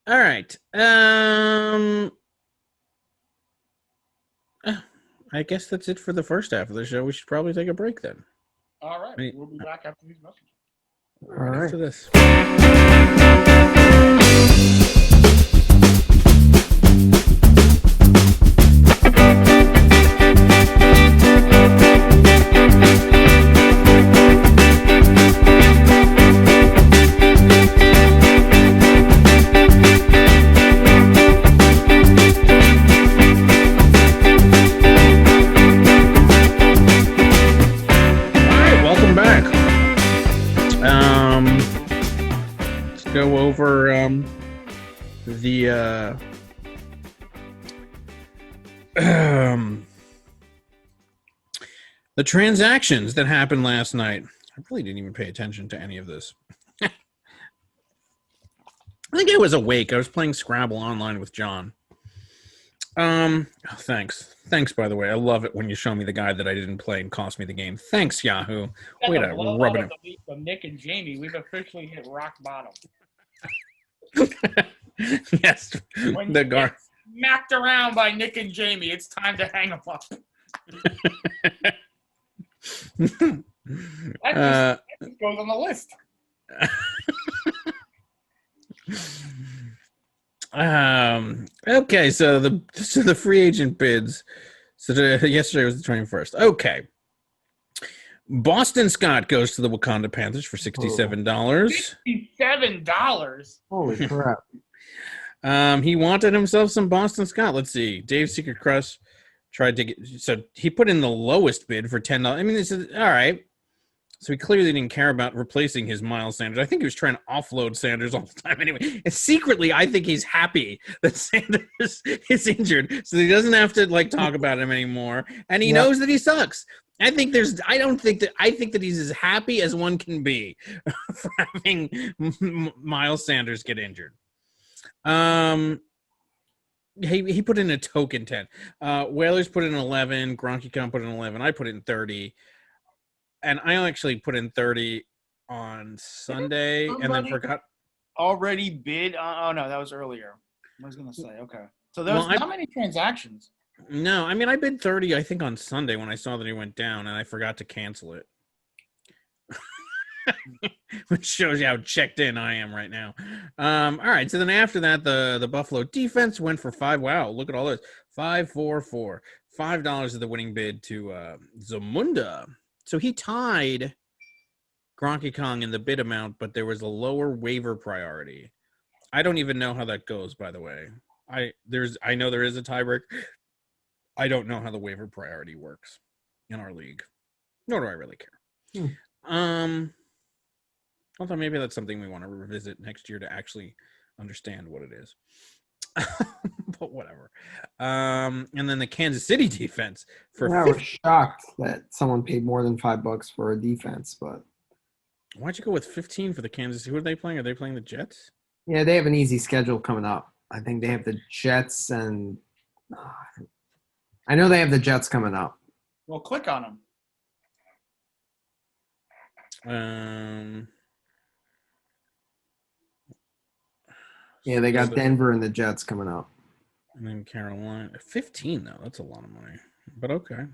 All right. I guess that's it for the first half of the show. We should probably take a break then. All right. We'll be back after these messages. All right. After this. Go over the transactions that happened last night. I really didn't even pay attention to any of this. I think I was awake. I was playing Scrabble online with John. Thanks. Thanks, by the way. I love it when you show me the guy that I didn't play and cost me the game. Thanks, Yahoo. Wait a rubbing it. From Nick and Jamie, we've officially hit rock bottom. Yes, When the you guard. get smacked around by Nick and Jamie, it's time to hang them up. That just goes on the list. Okay, so the free agent bids. So yesterday was the 21st. Okay. Boston Scott goes to the Wakanda Panthers for $67. $67. Holy crap. He wanted himself some Boston Scott. Let's see. Dave Secret Crush tried to get, so he put in the lowest bid for $10. I mean, this is all right. So he clearly didn't care about replacing his Miles Sanders. I think he was trying to offload Sanders all the time anyway. And secretly, I think he's happy that Sanders is injured, so he doesn't have to talk about him anymore. And he knows that he sucks. I think that he's as happy as one can be for having Miles Sanders get injured. He put in a token 10. Whalers put in 11. Gronky put in 11. I put in 30. And I actually put in 30 on Sunday and then forgot. Already bid? Oh, no, that was earlier. I was going to say, okay. So there was not many transactions. No, I mean, I bid 30, I think, on Sunday when I saw that he went down, and I forgot to cancel it. Which shows you how checked in I am right now. All right, so then after that, the Buffalo defense went for 5. Wow, look at all this. 5-4-4. $5 is the winning bid to Zamunda. So he tied Gronky Kong in the bid amount, but there was a lower waiver priority. I don't even know how that goes, by the way. I know there is a tiebreak. I don't know how the waiver priority works in our league. Nor do I really care. Although maybe that's something we want to revisit next year to actually understand what it is. But whatever. And then the Kansas City defense for I was shocked that someone paid more than $5 for a defense, but why'd you go with 15 for the Kansas City? Who are they playing? Are they playing the Jets? yeah, they have an easy schedule coming up. I think they have the Jets and I know they have the Jets coming up. Well, click on them. Yeah, they got Denver and the Jets coming up. And then Carolina. 15, though. That's a lot of money. But okay.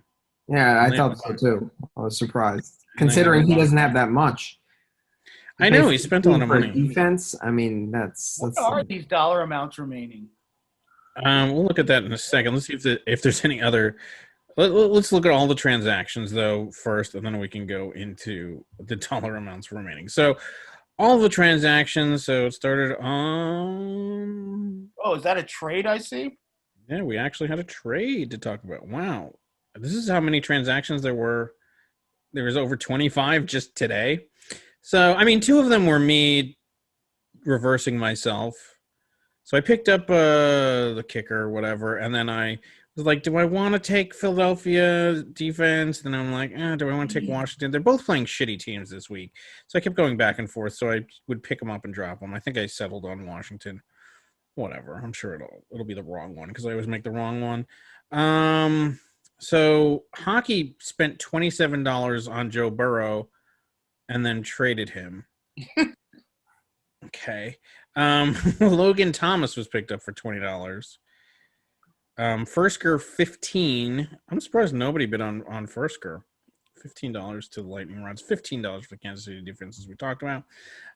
Yeah, I thought so, too. I was surprised. Considering he doesn't have that much. I know. He spent a lot of money. Defense, I mean, that's what are these dollar amounts remaining? We'll look at that in a second. Let's see if there's any other. Let's look at all the transactions, though, first, and then we can go into the dollar amounts remaining. So, all the transactions. So, it started on. Oh, is that a trade I see? Yeah, we actually had a trade to talk about. Wow. This is how many transactions there were. There was over 25 just today. So, I mean, 2 of them were me reversing myself. So I picked up the kicker or whatever, and then I was like, do I want to take Philadelphia defense? Then I'm like, do I want to take Washington? They're both playing shitty teams this week. So I kept going back and forth, so I would pick them up and drop them. I think I settled on Washington. Whatever. I'm sure it'll be the wrong one because I always make the wrong one. So hockey spent $27 on Joe Burrow and then traded him. Okay. Logan Thomas was picked up for $20. Fursker, $15. I'm surprised nobody bid on Fursker. $15 to the Lightning Rods. $15 for the Kansas City defense, as we talked about.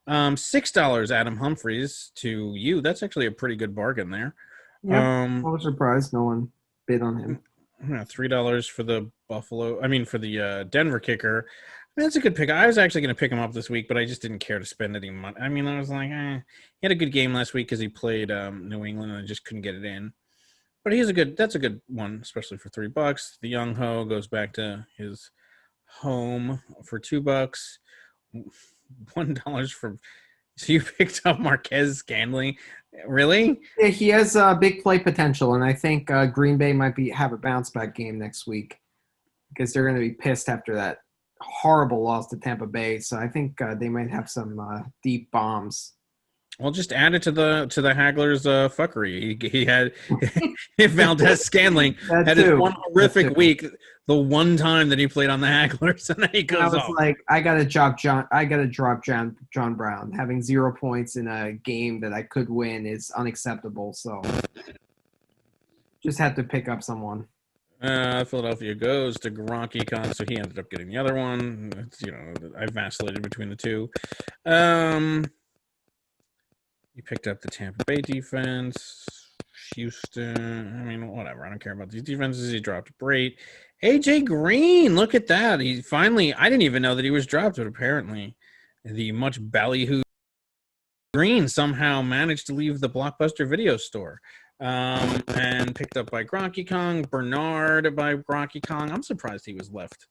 $6 Adam Humphries to you. That's actually a pretty good bargain there. Yeah, I was surprised no one bid on him. $3 for the for the Denver kicker. I mean, that's a good pick. I was actually going to pick him up this week, but I just didn't care to spend any money. I mean, I was like, he had a good game last week because he played New England and I just couldn't get it in. But that's a good one, especially for $3. The Young Ho goes back to his home for $2. $1 for. So you picked up Marquez Scandling, really? Yeah, he has big play potential, and I think Green Bay might have a bounce back game next week because they're going to be pissed after that horrible loss to Tampa Bay. So I think they might have some deep bombs. Well, just add it to the Hagler's fuckery. He had Valdez Scantling That had his too. one That horrific too. week. The one time that he played on the Hagglers, and then he And I goes was off. like, I gotta drop John Brown. Having 0 points in a game that I could win is unacceptable. So just had to pick up someone. Philadelphia goes to Gronky Con, so he ended up getting the other one. It's, I vacillated between the two. You picked up the Tampa Bay defense. Houston. I mean, whatever. I don't care about these defenses. He dropped Brait. AJ Green. Look at that. He finally. I didn't even know that he was dropped, but apparently, the much ballyhoo Green somehow managed to leave the Blockbuster video store. And picked up by Gronky Kong. Bernard by Gronky Kong. I'm surprised he was left.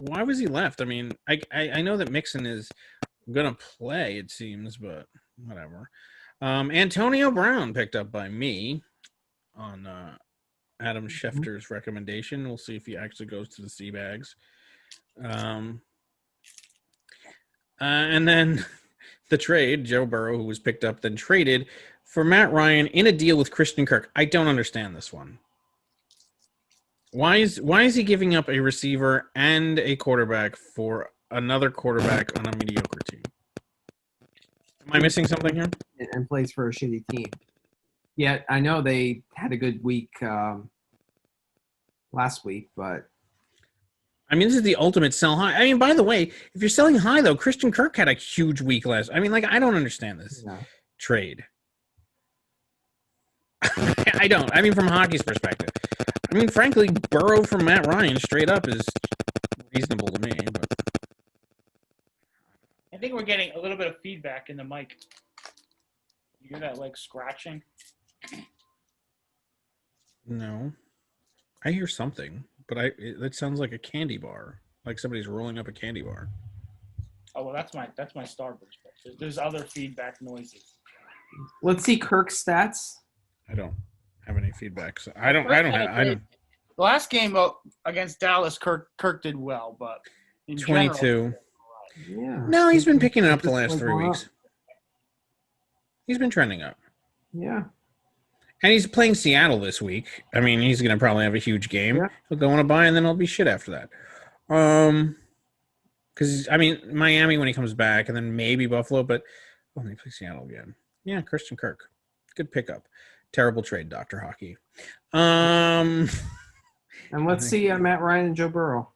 Why was he left? I mean, I know that Mixon is gonna play, it seems, but whatever. Antonio Brown picked up by me on Adam Schefter's recommendation. We'll see if he actually goes to the Seabags. And then the trade, Joe Burrow, who was picked up, then traded for Matt Ryan in a deal with Christian Kirk. I don't understand this one. Why is he giving up a receiver and a quarterback for another quarterback on a mediocre team? Am I missing something here? And plays for a shitty team. Yeah, I know they had a good week last week, but I mean, this is the ultimate sell high. I mean, by the way, if you're selling high, though, Christian Kirk had a huge week last. I mean, like, I don't understand this trade. I don't. I mean, from hockey's perspective. I mean, frankly, Burrow from Matt Ryan straight up is reasonable to me. But I think we're getting a little bit of feedback in the mic. You hear that, like, scratching? no, I hear something, but that sounds like a candy bar, like somebody's rolling up a candy bar. Oh well, that's my Starburst. There's other feedback noises. let's see Kirk's stats. I don't have any feedback, so I don't. The last game against Dallas, Kirk did well, but in 22. general, Yeah. No, he's been picking it up the last Just 3 went weeks. He's been trending up. Yeah. And he's playing Seattle this week. I mean, he's going to probably have a huge game. Yeah. He'll go on a bye, and then he'll be shit after that. Because, I mean, Miami when he comes back, and then maybe Buffalo, but he plays Seattle again. Yeah, Christian Kirk. Good pickup. Terrible trade, Dr. Hockey. And let's see Matt Ryan and Joe Burrow.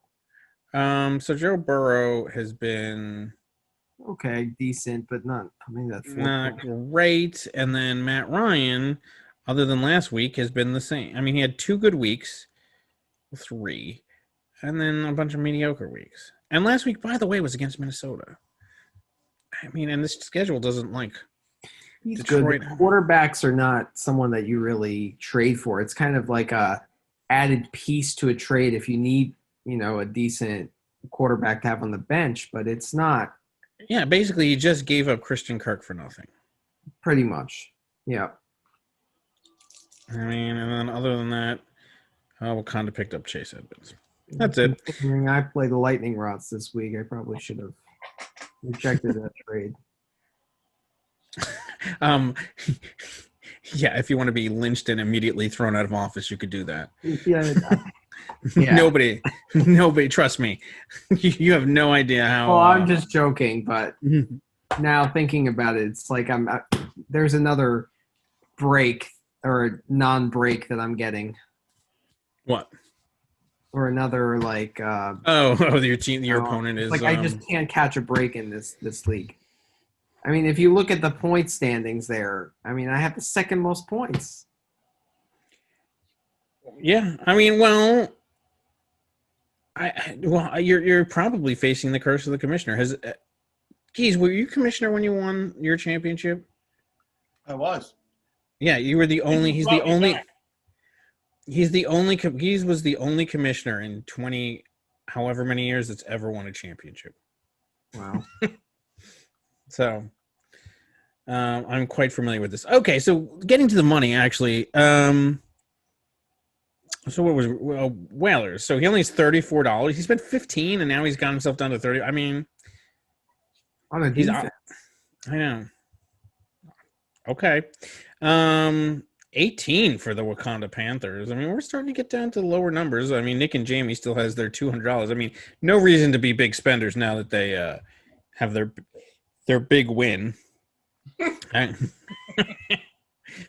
So Joe Burrow has been Okay, decent, but not. I mean, that's not great. And then Matt Ryan, other than last week, has been the same. I mean, he had 2 good weeks, 3, and then a bunch of mediocre weeks. And last week, by the way, was against Minnesota. I mean, and this schedule doesn't like He's Detroit. good. Quarterbacks are not someone that you really trade for. It's kind of like a added piece to a trade if you need, a decent quarterback to have on the bench, but it's not. Yeah, basically, he just gave up Christian Kirk for nothing. Pretty much. Yeah. I mean, and then other than that, Wakanda picked up Chase Edmonds. That's it. Considering I play the lightning rods this week, I probably should have rejected that trade. Yeah, if you want to be lynched and immediately thrown out of office, you could do that. Yeah. Nobody, trust me. You have no idea how. Well, I'm just joking, but now thinking about it, it's like there's another break or non-break that I'm getting. What? Or another your team, your opponent is like I just can't catch a break in this league. I mean, if you look at the point standings there, I mean, I have the second most points. Yeah, I mean, well, you're probably facing the curse of the commissioner. Keys, were you commissioner when you won your championship? I was. Yeah, you were the only. He's the only. Keys was the only commissioner in 20, however many years that's ever won a championship. Wow. So, I'm quite familiar with this. Okay, so getting to the money, actually. So what was Whalers? So he only has $34. He spent $15, and now he's got himself down to $30. I mean, On a defense. I know. Okay. 18 for the Wakanda Panthers. I mean, we're starting to get down to lower numbers. I mean, Nick and Jamie still has their $200. I mean, no reason to be big spenders now that they have their big win.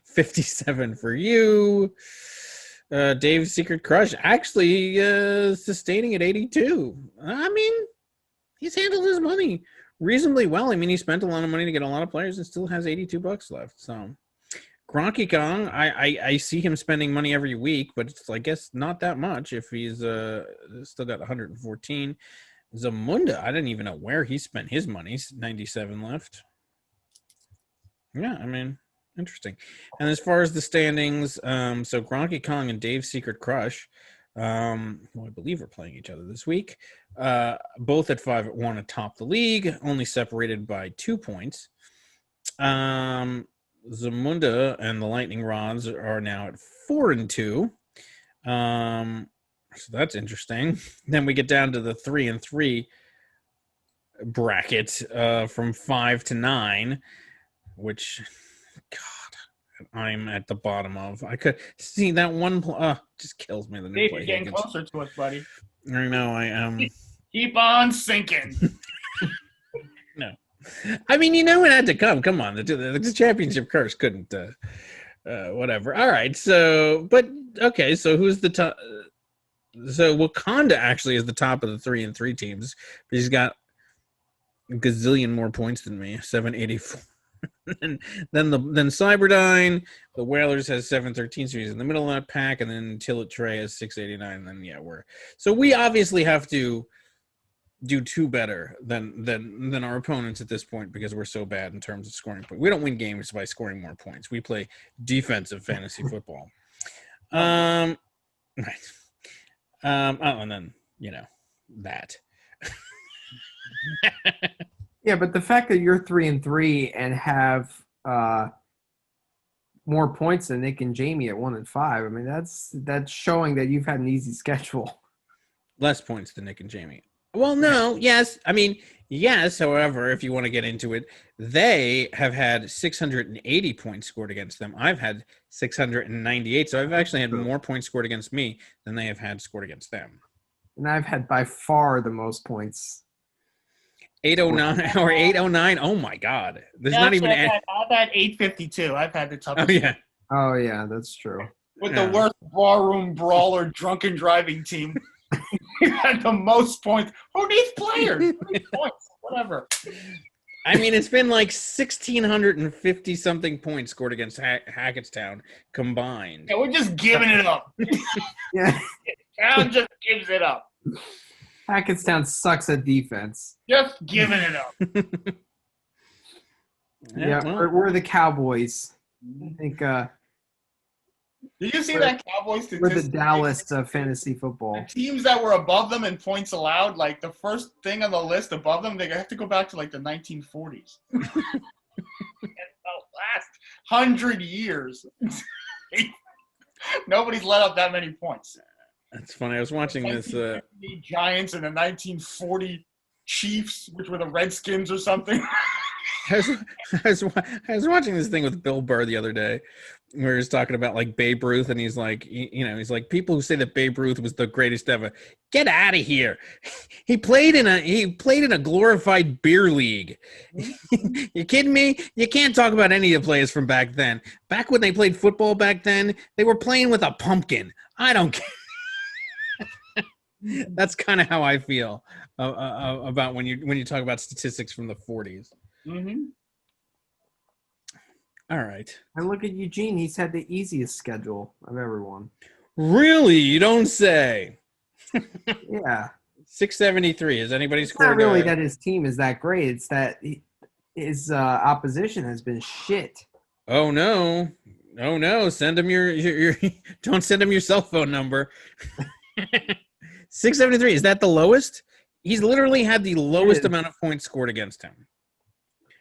57 for you. Dave's Secret Crush actually sustaining at 82. I mean, he's handled his money reasonably well. I mean, he spent a lot of money to get a lot of players and still has $82 left. So Gronky Kong, I see him spending money every week, but it's, I guess, not that much if he's still got 114. Zamunda, I didn't even know where he spent his money. 97 left. Yeah, I mean, interesting. And as far as the standings, so Gronky Kong and Dave's Secret Crush, who I believe are playing each other this week, both at 5-1 atop the league, only separated by 2 points. Zamunda and the Lightning Rods are now at 4-2. So that's interesting. Then we get down to the 3-3 bracket from 5 to 9, which, God, I'm at the bottom of. I could see that one. Just kills me. The new Dave, play you're getting closer to us, buddy. I know. I am. Keep on sinking. No, I mean, it had to come. Come on, the championship curse couldn't. Whatever. All right. So, but okay. So who's the top? So Wakanda actually is the top of the 3-3 teams, but he's got a gazillion more points than me. 784. And then Cyberdyne, the Whalers has 713, so he's in the middle of that pack, and then Tillet Trey has 689. And then we obviously have to do two better than our opponents at this point because we're so bad in terms of scoring points. We don't win games by scoring more points. We play defensive fantasy football. Right. And then that. Yeah, but the fact that you're 3-3 and have more points than Nick and Jamie at 1-5, I mean that's showing that you've had an easy schedule. Less points than Nick and Jamie. Well, no, yes. I mean, yes. However, if you want to get into it, they have had 680 points scored against them. I've had 698. So I've actually had more points scored against me than they have had scored against them. And I've had by far the most points. 809 or 809. Oh my God. There's not even. I've had 852. I've had the toughest. Oh yeah, that's true. With the worst barroom brawler drunken driving team. You had the most points. Who needs players? Who needs points? Whatever. I mean, it's been like 1,650 something points scored against Hackettstown combined. Yeah, we're just giving it up. Yeah. Town just gives it up. Hackettstown sucks at defense. Just giving it up. We're the Cowboys. I think. Did you see that Cowboys statistic? We're the Dallas fantasy football. The teams that were above them in points allowed, like the first thing on the list above them, they have to go back to like the 1940s. And the last 100 years, nobody's let up that many points. That's funny. I was watching this. Giants and the 1940 Chiefs, which were the Redskins or something. I was watching this thing with Bill Burr the other day where he was talking about like Babe Ruth, and he's like, he's like, people who say that Babe Ruth was the greatest ever, get out of here. He played in a glorified beer league. You kidding me? You can't talk about any of the players from back then. Back when they played football back then, they were playing with a pumpkin. I don't care. That's kind of how I feel about when you talk about statistics from the 40s. Mm-hmm. All right. And look at Eugene. He's had the easiest schedule of everyone. Really? You don't say. Yeah. 673. Has anybody It's scored? not really that his team is that great. It's that his opposition has been shit. Oh no! Oh no! Send him your don't send him your cell phone number. 673. Is that the lowest? He's literally had the lowest amount of points scored against him.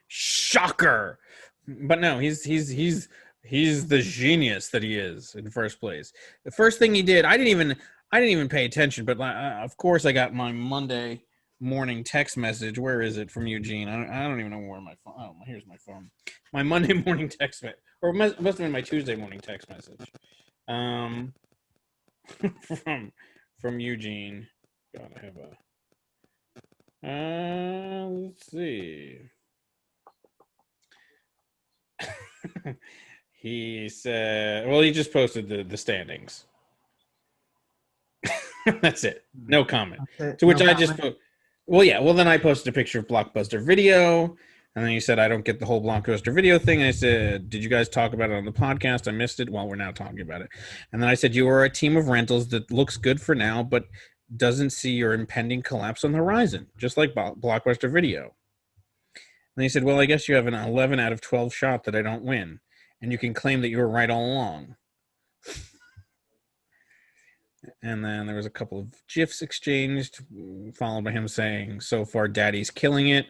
Shocker! But no, he's the genius that he is in first place. The first thing he did, I didn't even pay attention, but of course I got my Monday morning text message. Where is it from Eugene? I don't even know where my phone. Oh, here's my phone. My Monday morning text message, or it must have been my Tuesday morning text message. From Eugene. Gotta have a. Let's see. He said, well, he just posted the standings. That's it. No comment. To which I just put, well, yeah. Well, then I posted a picture of Blockbuster Video. And then he said, I don't get the whole Blockbuster Video thing. And I said, did you guys talk about it on the podcast? I missed it. Well, we're now talking about it. And then I said, you are a team of rentals that looks good for now, but doesn't see your impending collapse on the horizon, just like Blockbuster Video. And he said, well, I guess you have an 11 out of 12 shot that I don't win. And you can claim that you were right all along. And then there was a couple of GIFs exchanged, followed by him saying, so far, Daddy's killing it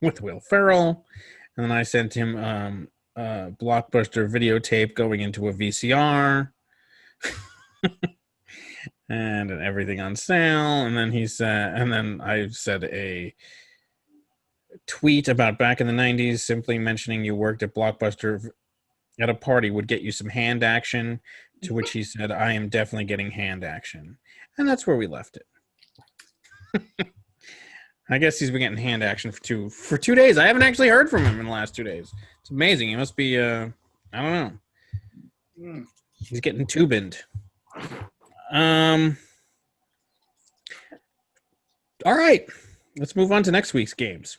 with Will Ferrell. And then I sent him Blockbuster videotape going into a VCR. And everything on sale. And then he said, and then I said a tweet about back in the 90s, simply mentioning you worked at Blockbuster at a party would get you some hand action, to which he said, I am definitely getting hand action. And that's where we left it. I guess he's been getting hand action for 2 days. I haven't actually heard from him in the last 2 days. It's amazing. He must be, I don't know. He's getting tubined. All right. Let's move on to next week's games.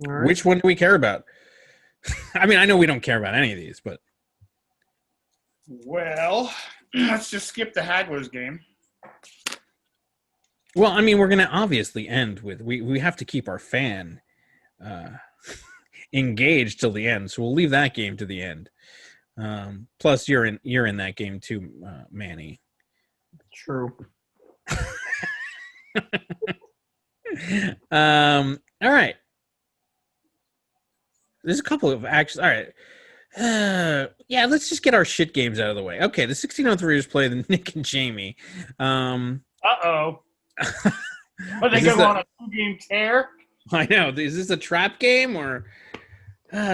All right. Which one do we care about? I mean, I know we don't care about any of these, but. Well, let's just skip the Hagler's game. Well, I mean, we're going to obviously end with we have to keep our fan engaged till the end, so we'll leave that game to the end. Plus, you're in that game too, Manny. True. All right. There's a couple of actions. All right. Yeah, let's just get our shit games out of the way. Okay, the 1603ers play the Nick and Jamie. Uh-oh. But they go on a 2-game tear? I know. Is this a trap game or...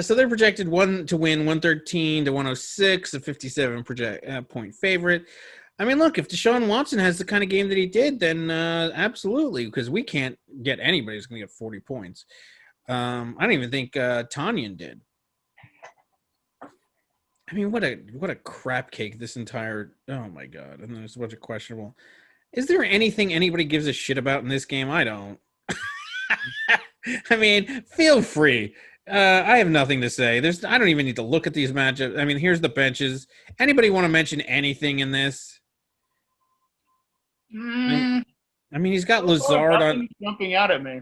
so they're projected to win 113 to 106, a 57 point favorite. I mean, look, if Deshaun Watson has the kind of game that he did, then absolutely, because we can't get anybody who's going to get 40 points. I don't even think Tanyan did. I mean, what a crap cake this entire. Oh my god! And there's a bunch of questionable. Is there anything anybody gives a shit about in this game? I don't. I mean, feel free. I have nothing to say. I don't even need to look at these matchups. I mean, here's the benches. Anybody want to mention anything in this? I mean, he's got Lazard on. Jumping out at me.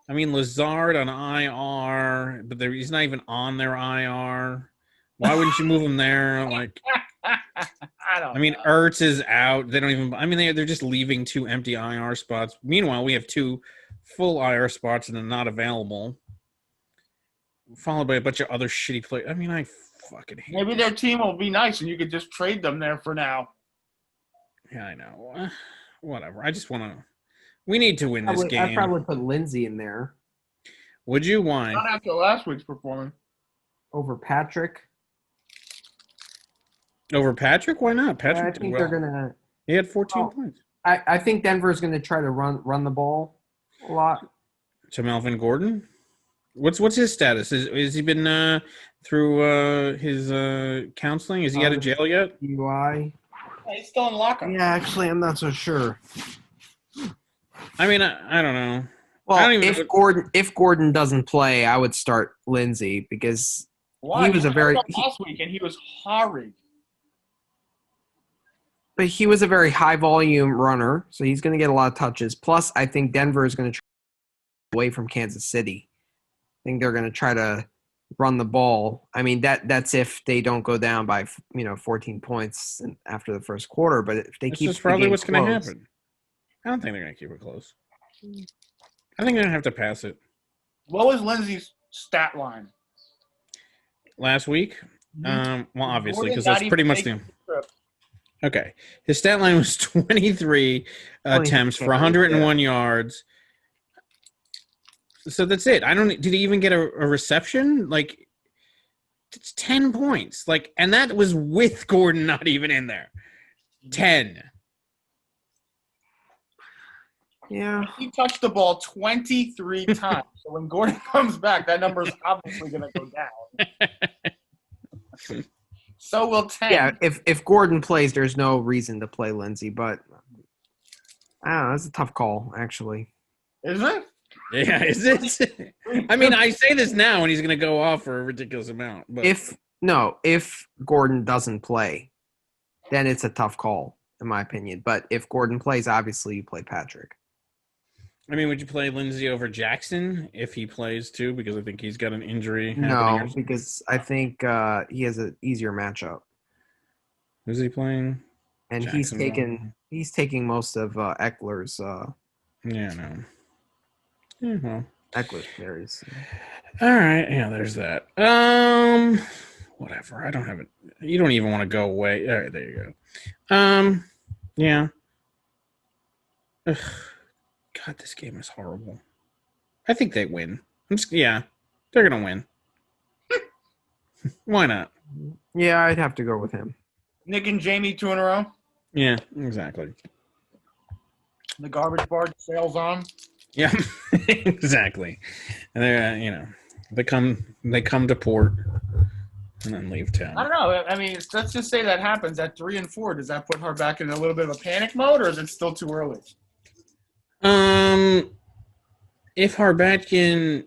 I mean, Lazard on IR, but he's not even on their IR. Why wouldn't you move him there? Like, I mean, Ertz is out. They don't even. I mean, they're just leaving 2 empty IR spots. Meanwhile, we have 2 full IR spots and they're not available. Followed by a bunch of other shitty players. I mean, I fucking hate Maybe their team will be nice and you could just trade them there for now. Yeah, I know. Whatever. I just want to. We need to win this game. I'd probably put Lindsey in there. Would you? Why? Not after last week's performance. Over Patrick. Over Patrick? Why not? Patrick I think they're gonna. He had 14 points. I think Denver's gonna try to run the ball a lot. To Melvin Gordon. What's his status? Has he been through his counseling? Is he out of jail yet? UI. He's still in lockup. Yeah, actually, I'm not so sure. I mean, I don't know. Well, if Gordon doesn't play, I would start Lindsey because he was last week and he was horrid. But he was a very high volume runner, so he's going to get a lot of touches. Plus, I think Denver is going to try away from Kansas City. I think they're going to try to run the ball. I mean, that's if they don't go down by 14 points after the first quarter. But if they keep, that's probably what's going to happen. I don't think they're going to keep it close. I think they're going to have to pass it. What was Lindsey's stat line last week? Well, obviously, because that's pretty much the. Okay. His stat line was 23 attempts for 101 yards. So that's it. Did he even get a reception? Like, it's 10 points. Like, and that was with Gordon not even in there. 10. Yeah. He touched the ball 23 times. So when Gordon comes back, that number is obviously going to go down. So will 10. Yeah, if Gordon plays, there's no reason to play Lindsey, but I don't know. That's a tough call, actually. Is it? Yeah, is it? I mean, I say this now and he's going to go off for a ridiculous amount. But If Gordon doesn't play, then it's a tough call, in my opinion. But if Gordon plays, obviously you play Patrick. I mean, would you play Lindsey over Jackson if he plays too? Because I think he's got an injury. No, because I think he has an easier matchup. Who's he playing? And he's taking most of Eckler's. Yeah, no. Yeah, well, Eckler's carries. all right, yeah, there's that. Whatever. I don't have it. You don't even want to go away. All right, there you go. Yeah. Ugh. God, this game is horrible. I think they win. They're gonna win. Why not? Yeah, I'd have to go with him. Nick and Jamie 2 in a row. Yeah, exactly. The garbage barge sails on. Yeah, exactly. And they're they come to port and then leave town. I don't know. I mean, let's just say that happens at 3 and 4. Does that put her back in a little bit of a panic mode, or is it still too early? If Harbatkin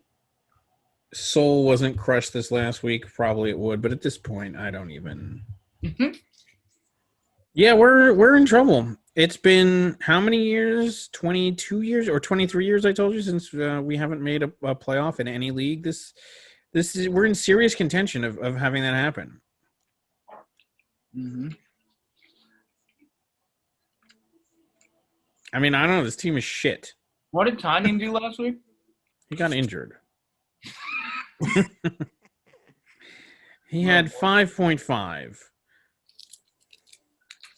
soul wasn't crushed this last week, probably it would. But at this point, I don't even. Mm-hmm. Yeah, we're in trouble. It's been how many years? 22 years or 23 years? I told you since we haven't made a playoff in any league. This is we're in serious contention of having that happen. Mm-hmm. I mean, I don't know. This team is shit. What did Tanyan do last week? He got injured. He had 5.5.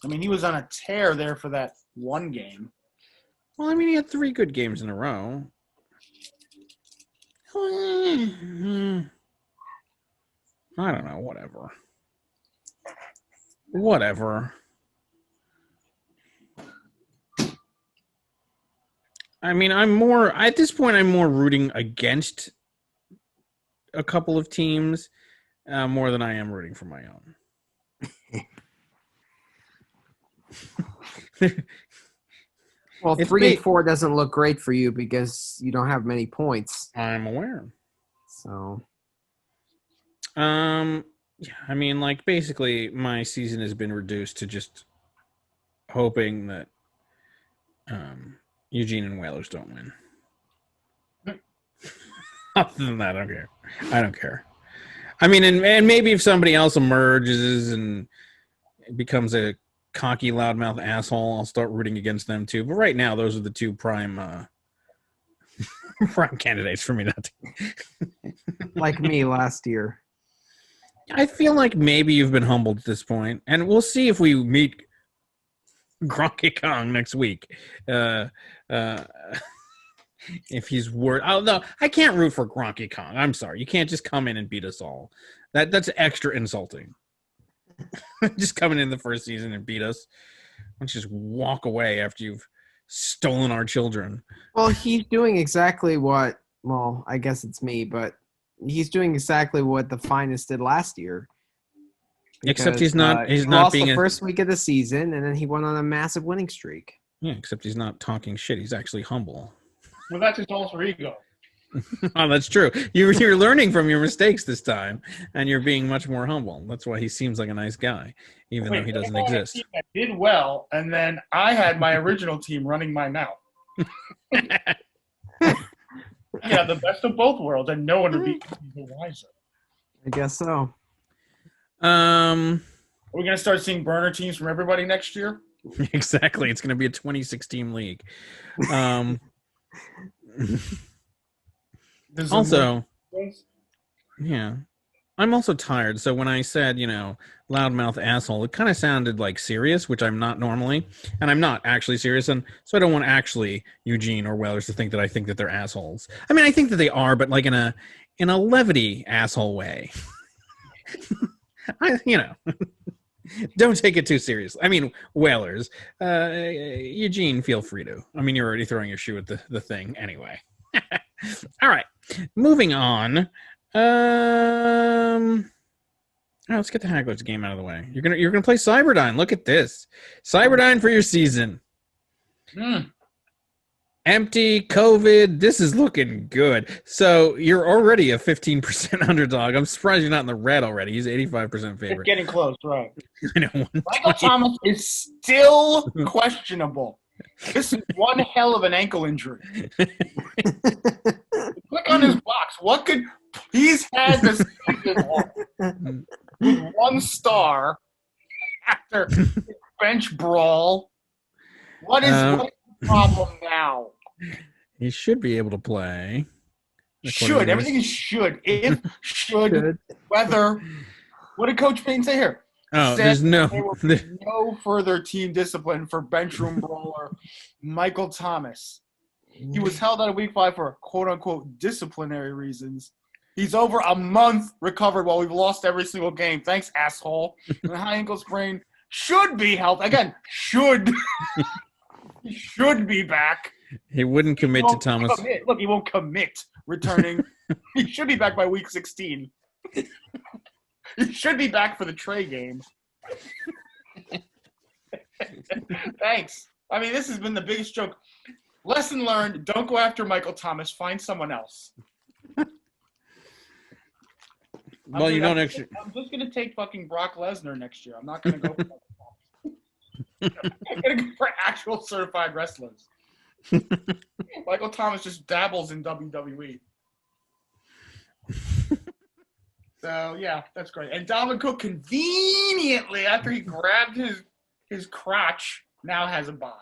I mean, he was on a tear there for that one game. Well, I mean, he had 3 good games in a row. I don't know. Whatever. I mean, at this point, I'm more rooting against a couple of teams more than I am rooting for my own. Well, 3 and 4 doesn't look great for you because you don't have many points. I'm aware. So, yeah, I mean, like, basically, my season has been reduced to just hoping that Eugene and Whalers don't win. Other than that, I don't care. I mean, and maybe if somebody else emerges and becomes a cocky, loudmouth asshole, I'll start rooting against them too. But right now, those are the 2 prime prime candidates for me not to. like me last year. I feel like maybe you've been humbled at this point, and we'll see if we meet Gronky Kong next week. If he's worth, no, I can't root for Gronky Kong. I'm sorry, you can't just come in and beat us all. That's extra insulting. Just coming in the first season and beat us. Why don't you just walk away after you've stolen our children? Well, he's doing exactly what. Well, I guess it's me, but he's doing exactly what the Finest did last year. Except he's not. He's he not lost being the first week of the season, and then he went on a massive winning streak. Yeah, except he's not talking shit. He's actually humble. Well, that's his alter ego. Oh, that's true. You're learning from your mistakes this time, and you're being much more humble. That's why he seems like a nice guy, even though he doesn't exist. I did well, and then I had my original team running my mouth. Yeah, the best of both worlds, and no one would be the wiser. I guess so. Are we going to start seeing burner teams from everybody next year? Exactly. It's going to be a 26-team league. Also, yeah. I'm also tired. So when I said, loudmouth asshole, it kind of sounded like serious, which I'm not normally, and I'm not actually serious, and so I don't want actually Eugene or Whalers to think that I think that they're assholes. I mean, I think that they are, but like in a levity asshole way. Don't take it too seriously. I mean, Whalers, Eugene, feel free to. I mean, you're already throwing your shoe at the thing anyway. All right, moving on. Let's get the Hagglers game out of the way. You're gonna play Cyberdyne. Look at this, Cyberdyne for your season. Empty COVID. This is looking good. So you're already a 15% underdog. I'm surprised you're not in the red already. He's 85% favorite. It's getting close, right? I know. Michael Thomas is still questionable. This is one hell of an ankle injury. Click on his box. What could he's had this season with 1 star after bench brawl? What is the problem now? He should be able to play. Should. Everything is should. If, should, whether. What did Coach Payne say here? Oh, there's there will be no further team discipline for benchroom brawler Michael Thomas. He was held out of week 5 for quote-unquote disciplinary reasons. He's over a month recovered while we've lost every single game. Thanks, asshole. And the high ankle sprain should be healthy. Again, should. He should be back. He wouldn't commit to Thomas. Look, he won't commit returning. He should be back by week 16. He should be back for the Trey game. Thanks. I mean, this has been the biggest joke. Lesson learned, don't go after Michael Thomas. Find someone else. Well, I'm just going to take fucking Brock Lesnar next year. I'm not going to go for I'm going to go for actual certified wrestlers. Michael Thomas just dabbles in WWE. So, yeah, that's great. And Dalvin Cook conveniently, after he grabbed his crotch, now has a bye.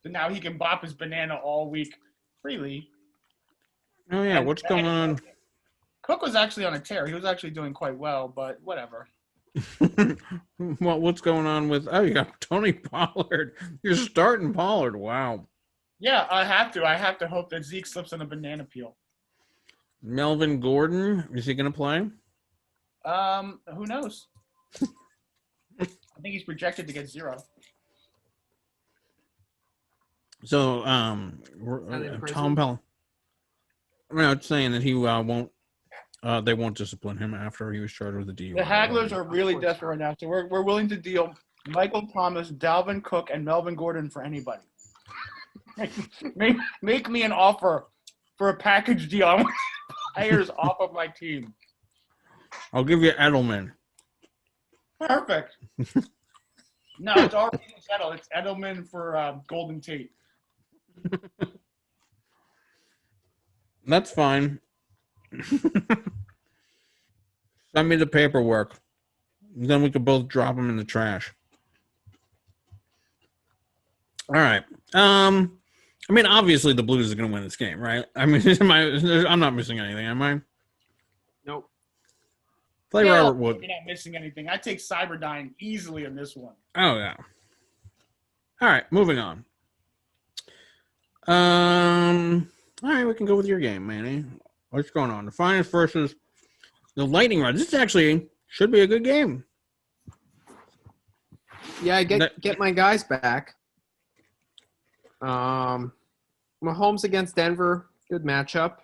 So now he can bop his banana all week freely. Oh, yeah. What's going on? Cook was actually on a tear. He was actually doing quite well, but whatever. Well, what's going on with... Oh, you got Tony Pollard. You're starting Pollard. Wow. Yeah, I have to. I have to hope that Zeke slips on a banana peel. Melvin Gordon, is he going to play? Who knows? I think he's projected to get 0. So, Tom Pell. No, it's saying that he won't. They won't discipline him after he was charged with a DUI. The Hagglers are really desperate right now, so we're willing to deal Michael Thomas, Dalvin Cook, and Melvin Gordon for anybody. Make me an offer for a package deal. I want players off of my team. I'll give you Edelman. Perfect. No, it's already settled. It's Edelman for Golden Tate. That's fine. Send me the paperwork. Then we could both drop them in the trash. All right. I mean, obviously the Blues are going to win this game, right? I mean, I'm not missing anything, am I? Nope. Play Robert Wood. You're not missing anything. I take Cyberdyne easily in this one. Oh, yeah. All right, moving on. All right, we can go with your game, Manny. What's going on? The Finest versus the Lightning Rod. This actually should be a good game. Yeah, get my guys back. Mahomes against Denver, good matchup.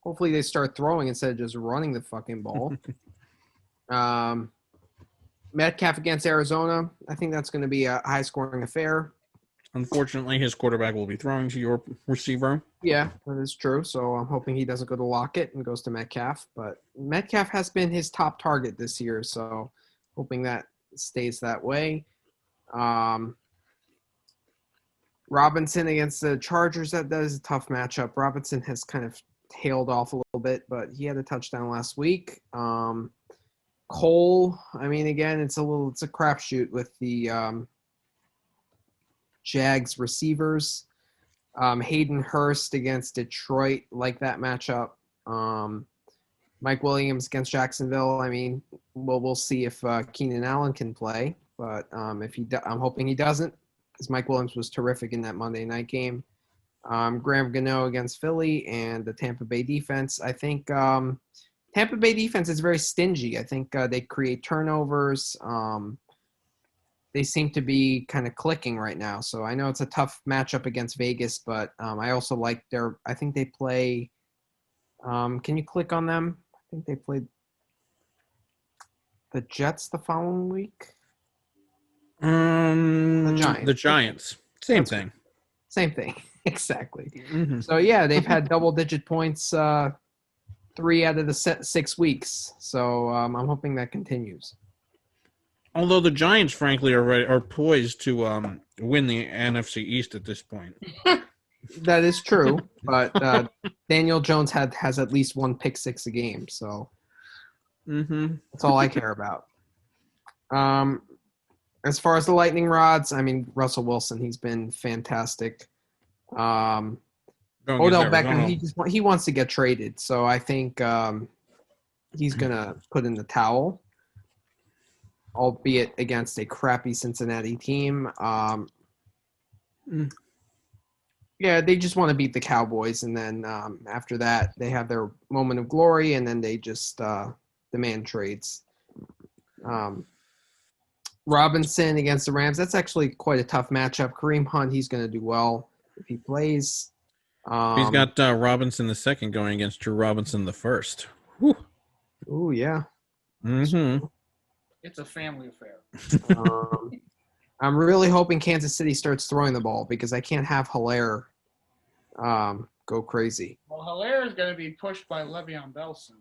Hopefully they start throwing instead of just running the fucking ball. Metcalf against Arizona. I think that's going to be a high-scoring affair. Unfortunately, his quarterback will be throwing to your receiver. Yeah, that is true. So I'm hoping he doesn't go to Lockett and goes to Metcalf. But Metcalf has been his top target this year, so hoping that stays that way. Robinson against the Chargers, that is a tough matchup. Robinson has kind of tailed off a little bit, but he had a touchdown last week. Cole, I mean, again, it's a crapshoot with the Jags receivers. Hayden Hurst against Detroit, like that matchup. Mike Williams against Jacksonville. I mean, we'll see if Keenan Allen can play, but if I'm hoping he doesn't, because Mike Williams was terrific in that Monday night game. Graham Gano against Philly and the Tampa Bay defense. I think Tampa Bay defense is very stingy. I think they create turnovers. They seem to be kind of clicking right now. So I know it's a tough matchup against Vegas, but I also like I think they play. Can you click on them? I think they played the Jets the following week. The Giants. Same thing. Same thing. Exactly. Mm-hmm. So, yeah, they've had double-digit points 3 out of the 6 weeks. So I'm hoping that continues. Although the Giants, frankly, are poised to win the NFC East at this point. That is true, but Daniel Jones has at least 1 pick six a game, so that's all I care about. As far as the lightning rods, I mean, Russell Wilson, he's been fantastic. Odell Beckham, he wants to get traded, so I think he's gonna put in the towel, albeit against a crappy Cincinnati team. Yeah, they just want to beat the Cowboys, and then after that, they have their moment of glory, and then they just demand trades. Robinson against the Rams, that's actually quite a tough matchup. Kareem Hunt, he's going to do well if he plays. He's got Robinson the second going against Drew Robinson the first. Whew. Ooh, yeah. Mm-hmm. It's a family affair. I'm really hoping Kansas City starts throwing the ball because I can't have Hilaire go crazy. Well, Hilaire is going to be pushed by Le'Veon Bell soon.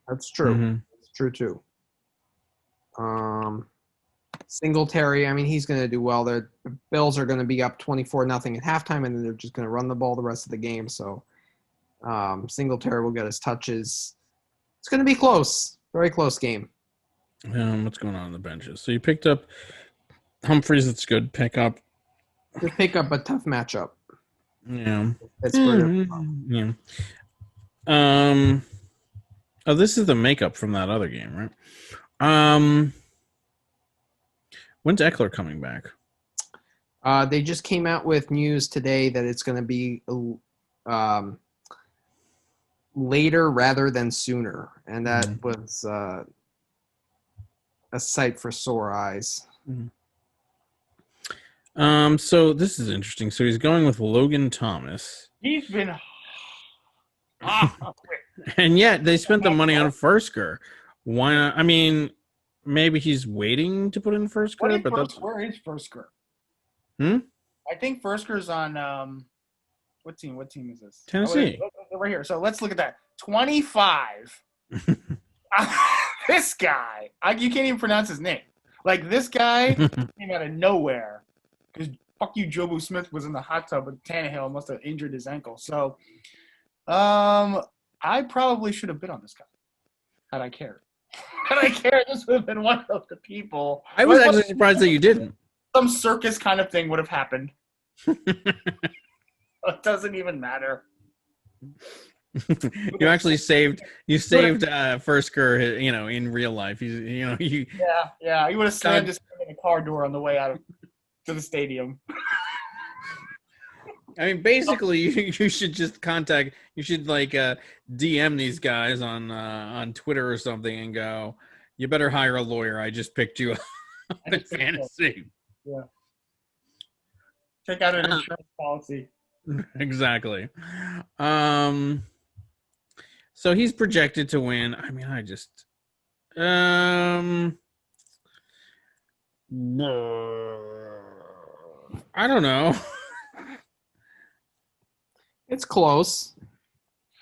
That's true. Mm-hmm. That's true, too. Singletary, I mean, he's going to do well. The Bills are going to be up 24-0 at halftime, and then they're just going to run the ball the rest of the game. So Singletary will get his touches. It's going to be close. Very close game. What's going on the benches? So you picked up Humphreys. That's good pickup. Good pickup, but tough matchup. Yeah. Yeah. Oh, this is the makeup from that other game, right? When's Eckler coming back? They just came out with news today that it's going to be later rather than sooner, and that was a sight for sore eyes. So this is interesting. So he's going with Logan Thomas. He's been and yet they spent the money on Fursker. Why not? I mean, maybe he's waiting to put in Fursker, but where is Fursker? I think Fursker's on what team? What team is this? Tennessee. Right here. So let's look at that. 25. This guy, you can't even pronounce his name. Like, this guy came out of nowhere because fuck you, Jobu Smith was in the hot tub with Tannehill, must have injured his ankle. So, I probably should have bid on this guy had I cared. Had I cared, this would have been one of the people. I was actually surprised that you didn't. Some circus kind of thing would have happened. It doesn't even matter. You actually saved Fursker, in real life. Yeah, he would have slammed his in the car door on the way out to the stadium. I mean, basically, you should just DM these guys on Twitter or something and go, you better hire a lawyer. I just picked you up in fantasy. Yeah. Take out an insurance policy. Exactly. So he's projected to win. I mean, I don't know. It's close.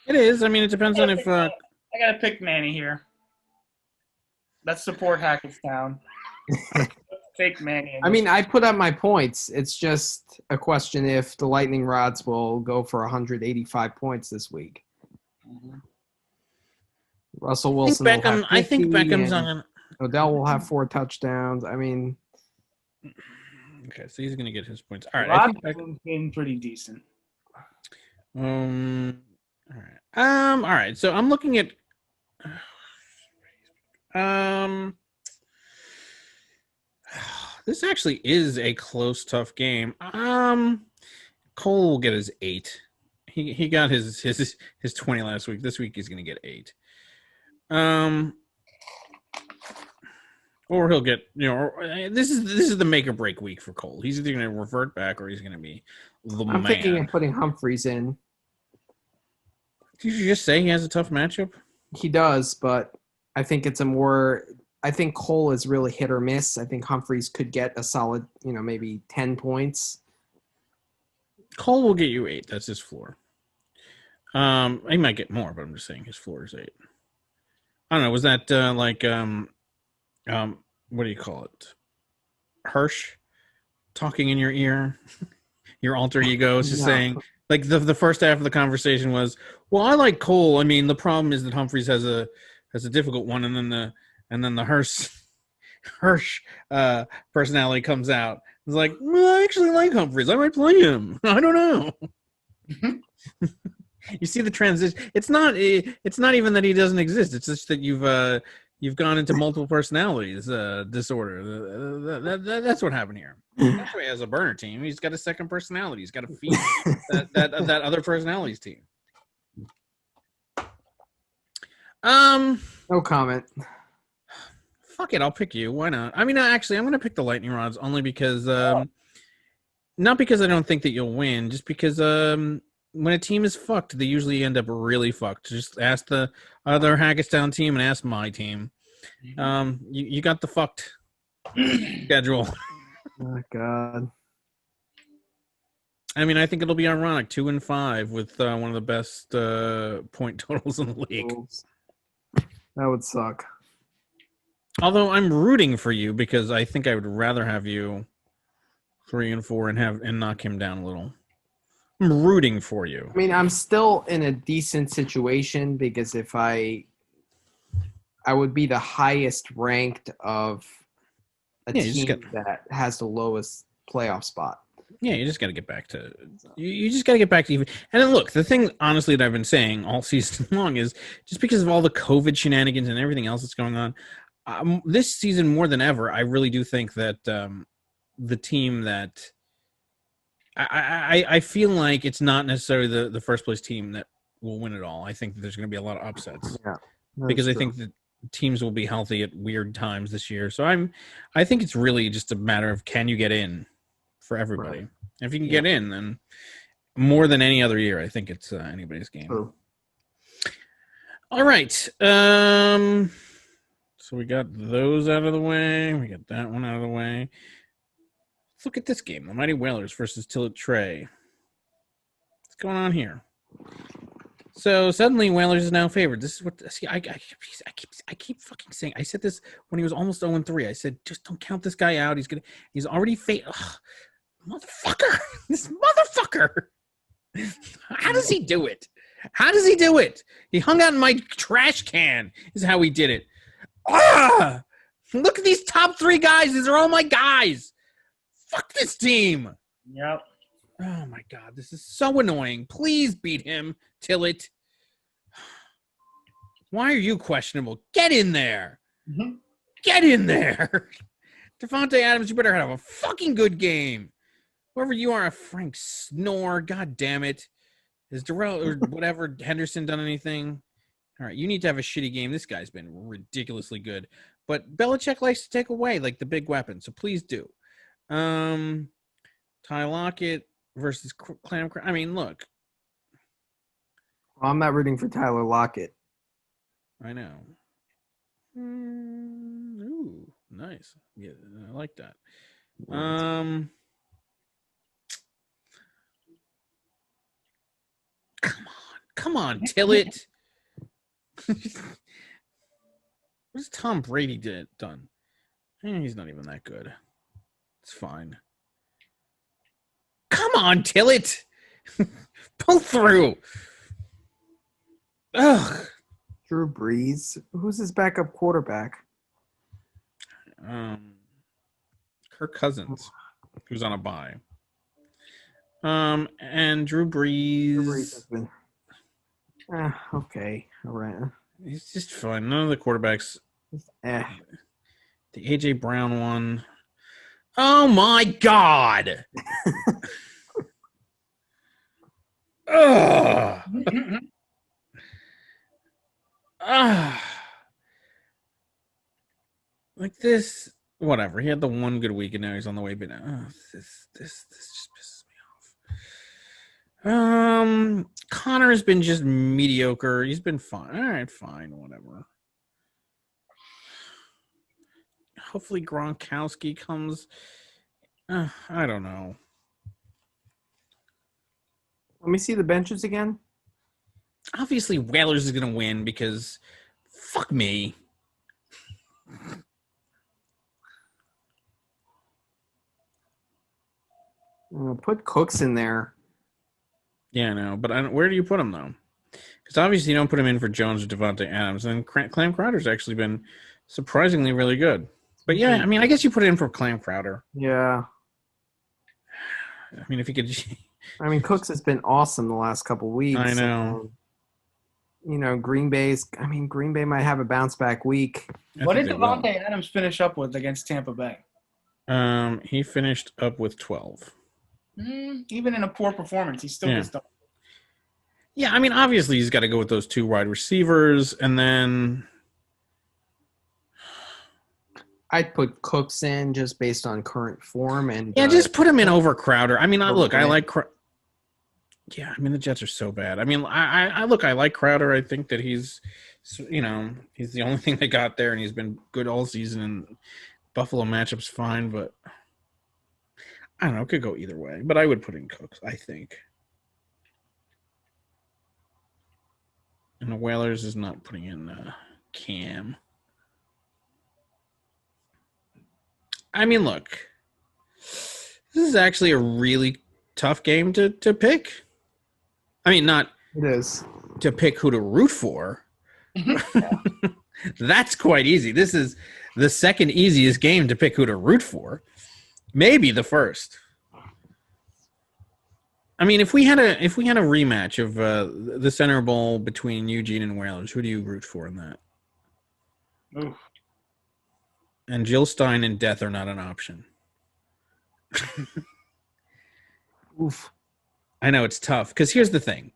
It is. I mean, it depends on if. I gotta pick Manny here. Let's support Hackettstown. Take Manny. I mean, I put up my points. It's just a question if the Lightning Rods will go for 185 points this week. Mm-hmm. Russell Wilson. I think Beckham's on. Odell will have 4 touchdowns. I mean. Okay, so he's going to get his points. All right. Robinson's been pretty decent. All right. All right. So I'm looking at. This actually is a close, tough game. Cole will get his 8. He got his 20 last week. This week he's gonna get 8. Or he'll get, this is the make or break week for Cole. He's either gonna revert back or he's gonna be the I'm man. thinking of putting Humphreys in. Did you just say he has a tough matchup? He does, but I think it's a more. I think Cole is really hit or miss. I think Humphreys could get a solid, maybe 10 points. Cole will get you 8. That's his floor. He might get more, but I'm just saying his floor is 8. I don't know. Was that what do you call it? Hirsch talking in your ear, your alter ego is just saying, like the first half of the conversation was, well, I like Cole. I mean, the problem is that Humphreys has a difficult one, and then the Hirsch personality comes out. It's like, well, I actually like Humphreys. I might play him. I don't know. You see the transition. It's not even that he doesn't exist. It's just that you've gone into multiple personalities disorder. That's what happened here. That's why he has a burner team. He's got a second personality. He's got to feed that other personalities team. No comment. Fuck it, I'll pick you. Why not? I mean, actually, I'm going to pick the lightning rods only because, not because I don't think that you'll win, just because when a team is fucked, they usually end up really fucked. Just ask the other Hackettstown team and ask my team. You got the fucked schedule. Oh God. I mean, I think it'll be ironic, 2-5 with one of the best point totals in the league. That would suck. Although I'm rooting for you because I think I would rather have you 3-4 and knock him down a little. I'm rooting for you. I mean, I'm still in a decent situation because if I would be the highest ranked of a team that has the lowest playoff spot. Yeah, you just got to get back to you just got to get back to even. And then look, the thing honestly that I've been saying all season long is just because of all the COVID shenanigans and everything else that's going on, this season more than ever, I really do think that the team that I feel like it's not necessarily the first place team that will win it all. I think that there's going to be a lot of upsets. Yeah, because I think that teams will be healthy at weird times this year. So I think it's really just a matter of can you get in for everybody. Right. If you can get in, then more than any other year, I think it's anybody's game. True. All right. So we got those out of the way. We got that one out of the way. Let's look at this game. The Mighty Whalers versus Tillit Trey. What's going on here? So suddenly Whalers is now favored. This is what I keep fucking saying. I said this when he was almost 0-3. I said, just don't count this guy out. He's already motherfucker. This motherfucker. How does he do it? How does he do it? He hung out in my trash can is how he did it. Look at these top 3 guys. These are all my guys. Fuck this team. Yep. Oh, my God. This is so annoying. Please beat him, Tillit. Why are you questionable? Get in there. Mm-hmm. Get in there. Devontae Adams, you better have a fucking good game. Whoever you are, Frank Snore. God damn it. Has Darrell or whatever, Henderson done anything? All right, you need to have a shitty game. This guy's been ridiculously good. But Belichick likes to take away, like, the big weapon, so please do. Ty Lockett versus Clam. I mean, look. Well, I'm not rooting for Tyler Lockett. I know. Ooh, nice. Yeah, I like that. Come on, Tillit. What's Tom Brady done? He's not even that good. It's fine. Come on, Tillit. Pull through. Ugh. Drew Brees. Who's his backup quarterback? Kirk Cousins, who's on a bye. And Drew Brees. Okay. All right. He's just fun. None of the quarterbacks. Eh. The A.J. Brown one. Oh, my God. Ugh. Like this, whatever. He had the one good week, and now he's on the way. But this just pisses me off. Connor has been just mediocre. He's been fine. All right, fine, whatever. Hopefully Gronkowski comes. I don't know. Let me see the benches again. Obviously, Whalers is going to win because fuck me. Put Cooks in there. Yeah, I know. But where do you put him, though? Because obviously you don't put him in for Jones or Devontae Adams. And Clam Crowder's actually been surprisingly really good. But yeah, I mean, I guess you put it in for Clam Crowder. Yeah. I mean, if you could... I mean, Cooks has been awesome the last couple weeks. I know. Green Bay might have a bounce back week. What did Devontae Adams finish up with against Tampa Bay? He finished up with 12. Even in a poor performance, he still gets done. Yeah, I mean, obviously he's got to go with those two wide receivers, and then I'd put Cooks in just based on current form, and just put him in over Crowder. I mean, I like. Yeah, I mean the Jets are so bad. I mean, I like Crowder. I think that he's the only thing they got there, and he's been good all season. And Buffalo matchup's fine, but I don't know. It could go either way, but I would put in Cooks, I think. And the Whalers is not putting in Cam. I mean, look, this is actually a really tough game to pick. I mean, not it is to pick who to root for. That's quite easy. This is the second easiest game to pick who to root for. Maybe the first. I mean, if we had a rematch of the Center Bowl between Eugene and Whalers, who do you root for in that? Oof. And Jill Stein and death are not an option. Oof. I know it's tough because here's the thing.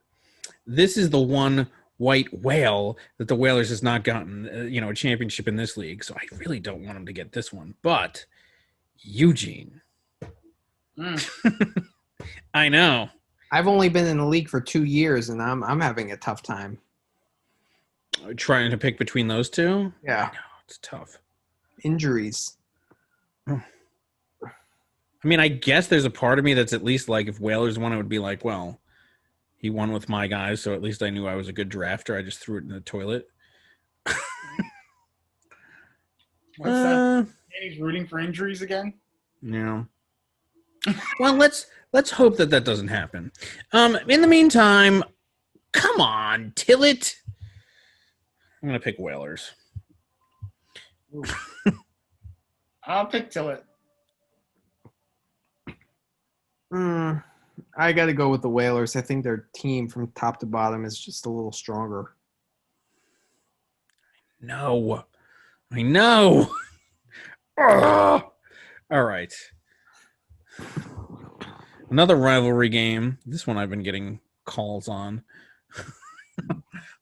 This is the one white whale that the Whalers has not gotten, a championship in this league. So I really don't want them to get this one. But Eugene. I know. I've only been in the league for 2 years, and I'm having a tough time. Trying to pick between those two? Yeah. I know, it's tough. Injuries. I mean, I guess there's a part of me that's at least like, if Whalers won, it would be like, well, he won with my guys, so at least I knew I was a good drafter. I just threw it in the toilet. What's that? Danny's rooting for injuries again? Yeah. Well, let's hope that doesn't happen. In the meantime, come on, Tillett. I'm gonna pick Whalers. I'll pick Tillett. I got to go with the Whalers. I think their team from top to bottom is just a little stronger. No, I know. Ugh. All right. Another rivalry game. This one I've been getting calls on.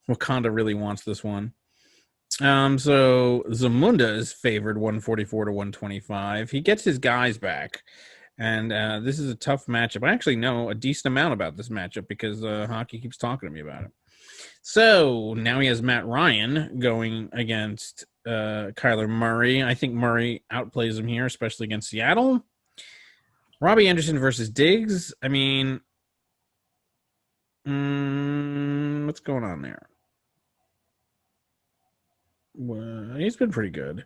Wakanda really wants this one. So Zamunda is favored 144 to 125. He gets his guys back. And this is a tough matchup. I actually know a decent amount about this matchup because Hockey keeps talking to me about it. So now he has Matt Ryan going against Kyler Murray. I think Murray outplays him here, especially against Seattle. Robbie Anderson versus Diggs. I mean, what's going on there? Well, he's been pretty good.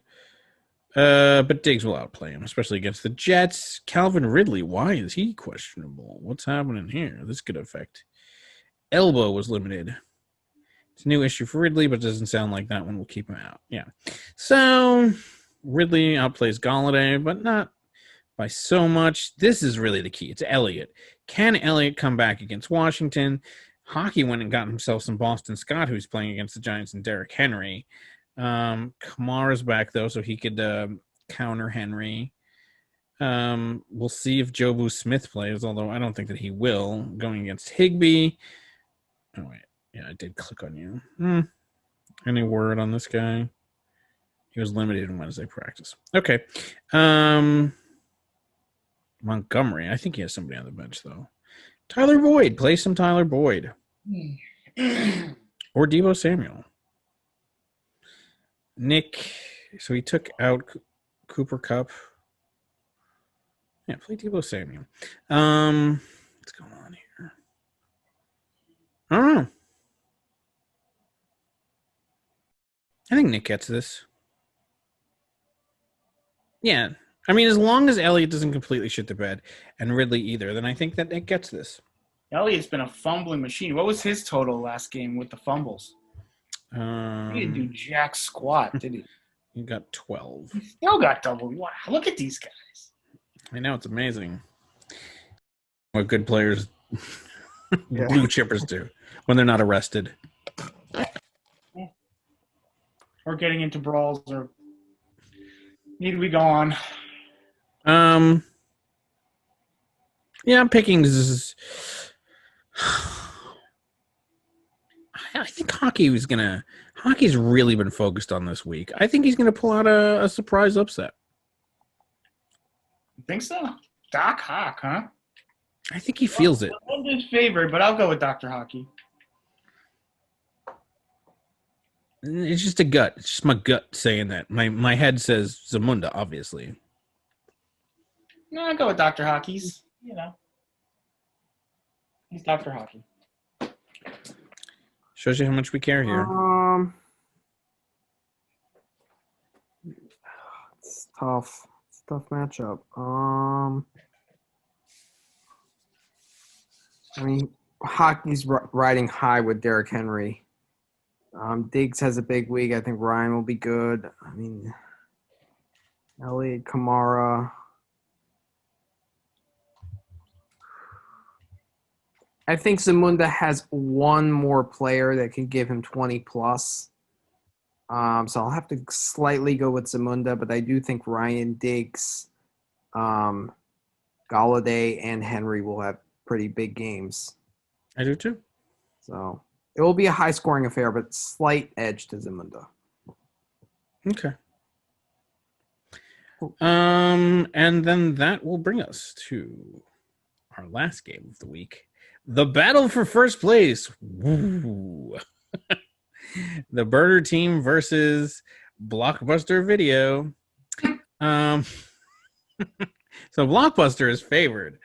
But Diggs will outplay him, especially against the Jets. Calvin Ridley, why is he questionable? What's happening here? This could affect. Elbow was limited. It's a new issue for Ridley, but it doesn't sound like that one will keep him out. Yeah. So Ridley outplays Golladay, but not by so much. This is really the key. It's Elliott. Can Elliott come back against Washington? Hockey went and got himself some Boston Scott, who's playing against the Giants, and Derrick Henry. Kamara's back, though, so he could counter Henry. We'll see if Jobu Smith plays, although I don't think that he will, going against Higbee. Oh, wait. Yeah, I did click on you. Any word on this guy? He was limited in Wednesday practice. Okay. Montgomery. I think he has somebody on the bench, though. Tyler Boyd. Play some Tyler Boyd. Or Deebo Samuel. Nick. So he took out Cooper Kupp. Yeah, play Deebo Samuel. What's going on here? I don't know. I think Nick gets this. Yeah. I mean, as long as Elliott doesn't completely shit the bed, and Ridley either, then I think that Nick gets this. Elliott's been a fumbling machine. What was his total last game with the fumbles? He didn't do jack squat, did he? He got 12. He still got double. Wow, look at these guys. I know, it's amazing what good players, blue chippers do when they're not arrested. Or getting into brawls, or need we go on? Yeah, Pickings is. I think Hockey's really been focused on this week. I think he's gonna pull out a surprise upset. You think so? Doc Hawk, huh? I think he feels it. I'm his favorite, but I'll go with Dr. Hockey. It's just a gut. It's just my gut saying that. My head says Zamunda, obviously. No, I'll go with Dr. Hockey's. He's Dr. Hockey. Shows you how much we care here. It's tough. It's a tough matchup. I mean, Hockey's riding high with Derrick Henry. Diggs has a big week. I think Ryan will be good. I mean, Elliott, Kamara. I think Zamunda has one more player that can give him 20 plus. So I'll have to slightly go with Zamunda, but I do think Ryan, Diggs, Galladay, and Henry will have pretty big games. I do too. So it will be a high-scoring affair, but slight edge to Zamunda. Okay. And then that will bring us to our last game of the week. The battle for first place. Woo. The Burner team versus Blockbuster Video. So Blockbuster is favored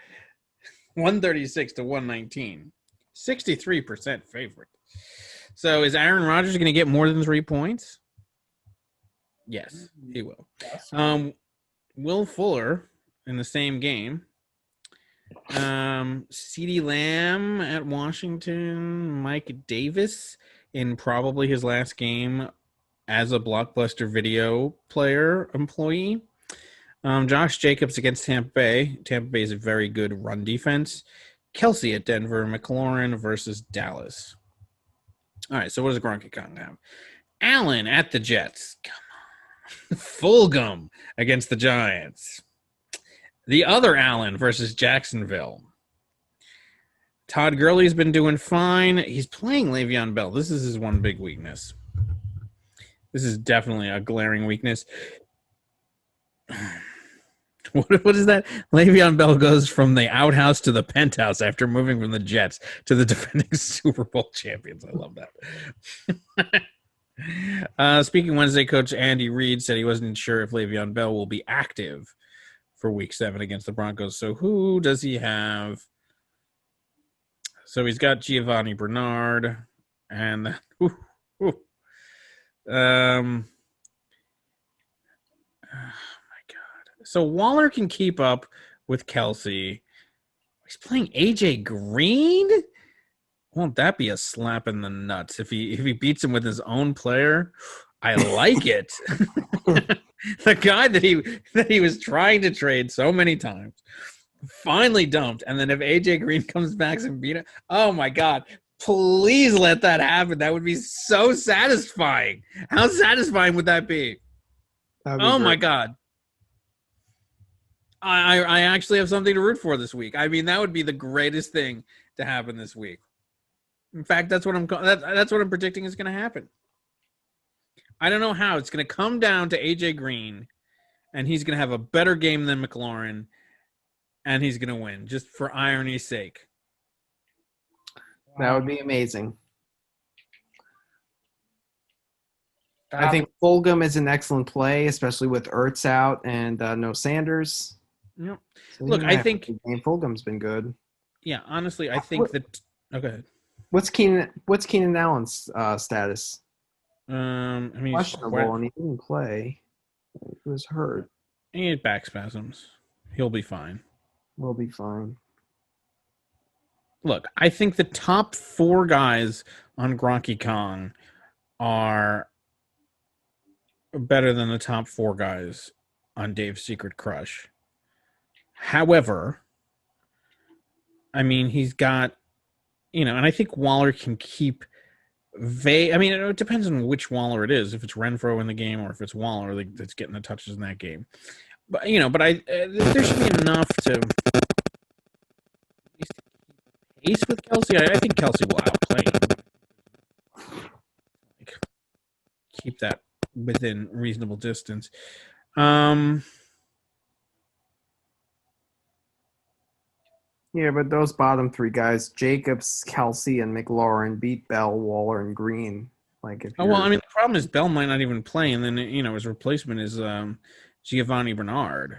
136 to 119. 63% favorite. So is Aaron Rodgers going to get more than 3 points? Yes, he will. Will Fuller in the same game. CeeDee Lamb at Washington. Mike Davis in probably his last game as a Blockbuster Video player employee. Josh Jacobs against Tampa Bay. Tampa Bay is a very good run defense. Kelsey at Denver. McLaurin versus Dallas. All right, so what does Gronk have? Allen at the Jets. Come on. Fulgham against the Giants. The other Allen versus Jacksonville. Todd Gurley's been doing fine. He's playing Le'Veon Bell. This is his one big weakness. This is definitely a glaring weakness. What is that? Le'Veon Bell goes from the outhouse to the penthouse after moving from the Jets to the defending Super Bowl champions. I love that. Speaking Wednesday, Coach Andy Reid said he wasn't sure if Le'Veon Bell will be active for Week 7 against the Broncos. So who does he have? So he's got Giovanni Bernard and so Waller can keep up with Kelsey. He's playing AJ Green. Won't that be a slap in the nuts if he beats him with his own player? I like it. The guy that he was trying to trade so many times finally dumped, and then if AJ Green comes back and beat him, oh my God, Please let that happen. That would be so satisfying. How satisfying would that be? That'd be Oh my great. God. I actually have something to root for this week. I mean, that would be the greatest thing to happen this week. In fact, that's what that's what I'm predicting is going to happen. I don't know how. It's going to come down to AJ Green, and he's going to have a better game than McLaurin, and he's going to win, just for irony's sake. That would be amazing. I think Fulgham is an excellent play, especially with Ertz out and no Sanders. Yep. So Look, I think Fulgham's been good. Yeah, honestly, I think that. Oh, go ahead. What's Keenan Allen's status? I mean, Questionable, and he didn't play. He was hurt. He had back spasms. He'll be fine. We'll be fine. Look, I think the top 4 guys on Gronky Kong are better than the top 4 guys on Dave's Secret Crush. However, I mean, he's got, and I think Waller can keep I mean, it depends on which Waller it is. If it's Renfro in the game or if it's Waller that's getting the touches in that game. But, there should be enough to at least keep pace with Kelsey. I think Kelsey will outplay him. Keep that within reasonable distance. Yeah, but those bottom 3 guys, Jacobs, Kelsey, and McLaurin, beat Bell, Waller, and Green. The problem is Bell might not even play, and then his replacement is Giovanni Bernard.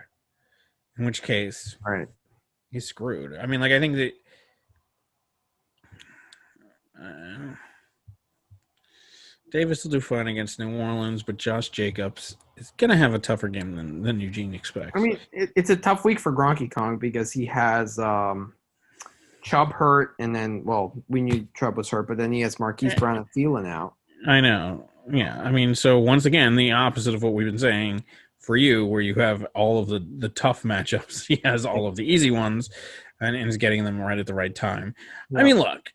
In which case, right, he's screwed. I mean, I think that Davis will do fine against New Orleans, but Josh Jacobs is going to have a tougher game than Eugene expects. I mean, it's a tough week for Gronky Kong because he has Chubb hurt, and then, we knew Chubb was hurt, but then he has Marquise Brown and Thielen out. I know. Yeah. I mean, so once again, the opposite of what we've been saying for you, where you have all of the tough matchups. He has all of the easy ones and is getting them right at the right time. Yeah. I mean, look,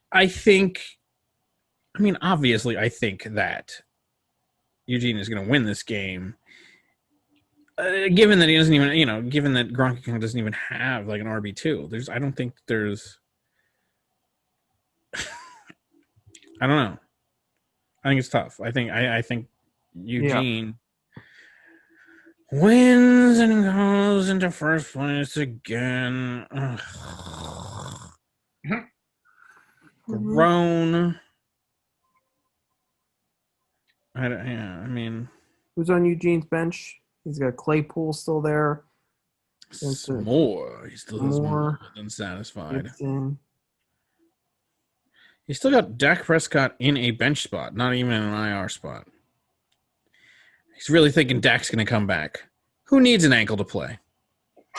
obviously, I think that Eugene is going to win this game. Given that he doesn't even, given that Gronky Kong doesn't even have an RB2, I don't think there's, I don't know. I think it's tough. I think Eugene wins and goes into first place again. Grown. I mean, who's on Eugene's bench? He's got Claypool still there. More. He still has more than satisfied. He's still got Dak Prescott in a bench spot, not even in an IR spot. He's really thinking Dak's going to come back. Who needs an ankle to play?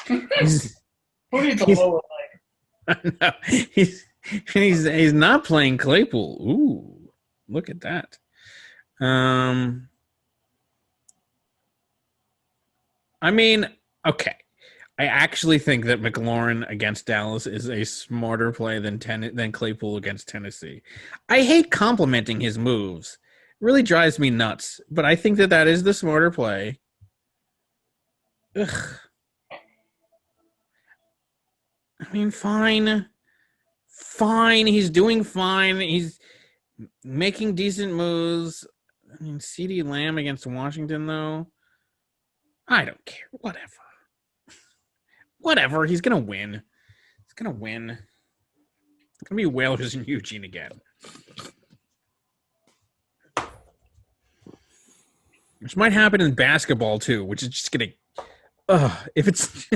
Who needs a lower leg? No, he's not playing Claypool. Ooh, look at that. I mean, okay. I actually think that McLaurin against Dallas is a smarter play than Claypool against Tennessee. I hate complimenting his moves. It really drives me nuts. But I think that is the smarter play. Ugh. I mean, fine. Fine. He's doing fine. He's making decent moves. I mean, CeeDee Lamb against Washington, though. I don't care. Whatever. He's going to win. It's going to be Whalers and Eugene again. Which might happen in basketball, too, which is just going to... if it's...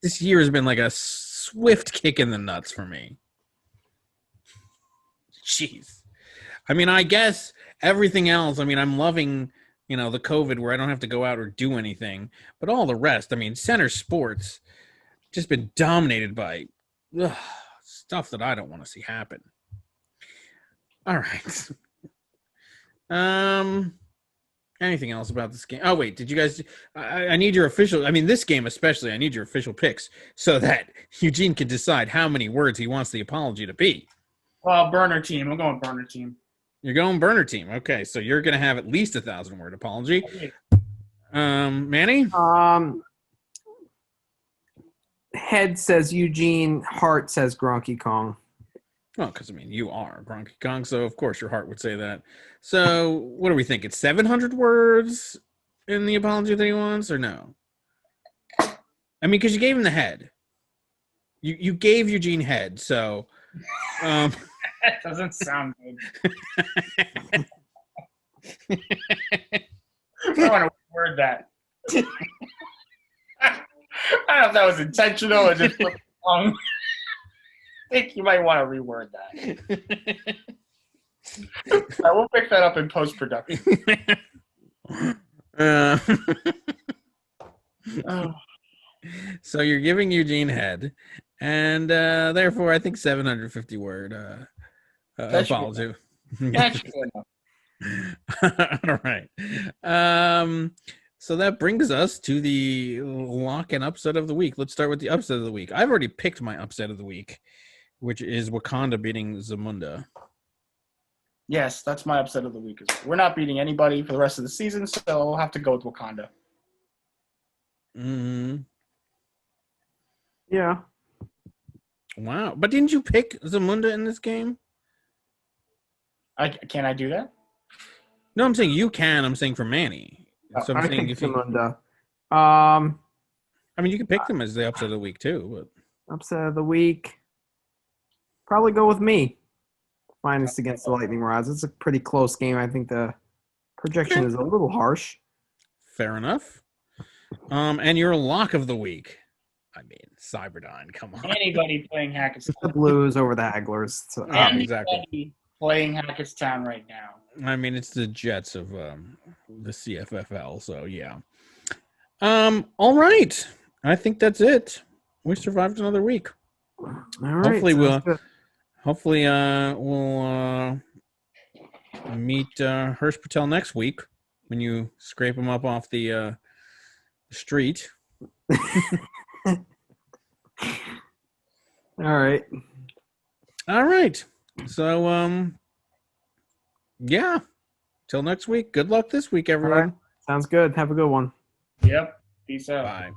this year has been like a swift kick in the nuts for me. Jeez. I mean, I guess everything else, I'm loving... the COVID where I don't have to go out or do anything. But all the rest, center sports just been dominated by stuff that I don't want to see happen. All right. anything else about this game? Oh wait, did you guys? I need your official. I mean, this game especially. I need your official picks so that Eugene can decide how many words he wants the apology to be. Well, burner team. I'm going burner team. You're going burner team. Okay, so you're gonna have at least 1,000-word apology. Manny. Head says Eugene. Heart says Gronky Kong. Well, because I mean, you are Gronky Kong, so of course your heart would say that. So, what do we think? It's 700 words in the apology that he wants, or no? I mean, because you gave him the head. You gave Eugene head, so. That doesn't sound good. I want to word that. I don't know if that was intentional or just wrong. I think you might want to reword that. I will pick that up in post-production. So you're giving Eugene head, and therefore I think 750-word apology. That's good enough. All right. So that brings us to the lock and upset of the week. Let's start with the upset of the week. I've already picked my upset of the week, which is Wakanda beating Zamunda. Yes, that's my upset of the week. We're not beating anybody for the rest of the season, so we'll have to go with Wakanda. Yeah. Wow. But didn't you pick Zamunda in this game? Can I do that? No, I'm saying you can. I'm saying for Manny. So I'm saying if you, Zamunda. I mean, you can pick them as the upset of the week too. But Upset of the week. Probably go with me. Finest against the Lightning Rods. It's a pretty close game. I think the projection is a little harsh. Fair enough. And your lock of the week. I mean, Cyberdyne, come on. Anybody playing Hackettstown. The Blues over the Hagglers. So, Exactly. Playing Hackettstown right now. I mean, it's the Jets of the CFFL, so yeah. All right. I think that's it. We survived another week. all right. Hopefully we'll meet Hirsch Patel next week when you scrape him up off the street. All right. All right. So yeah. Till next week. Good luck this week, everyone. Right. Sounds good. Have a good one. Yep. Peace out. Bye.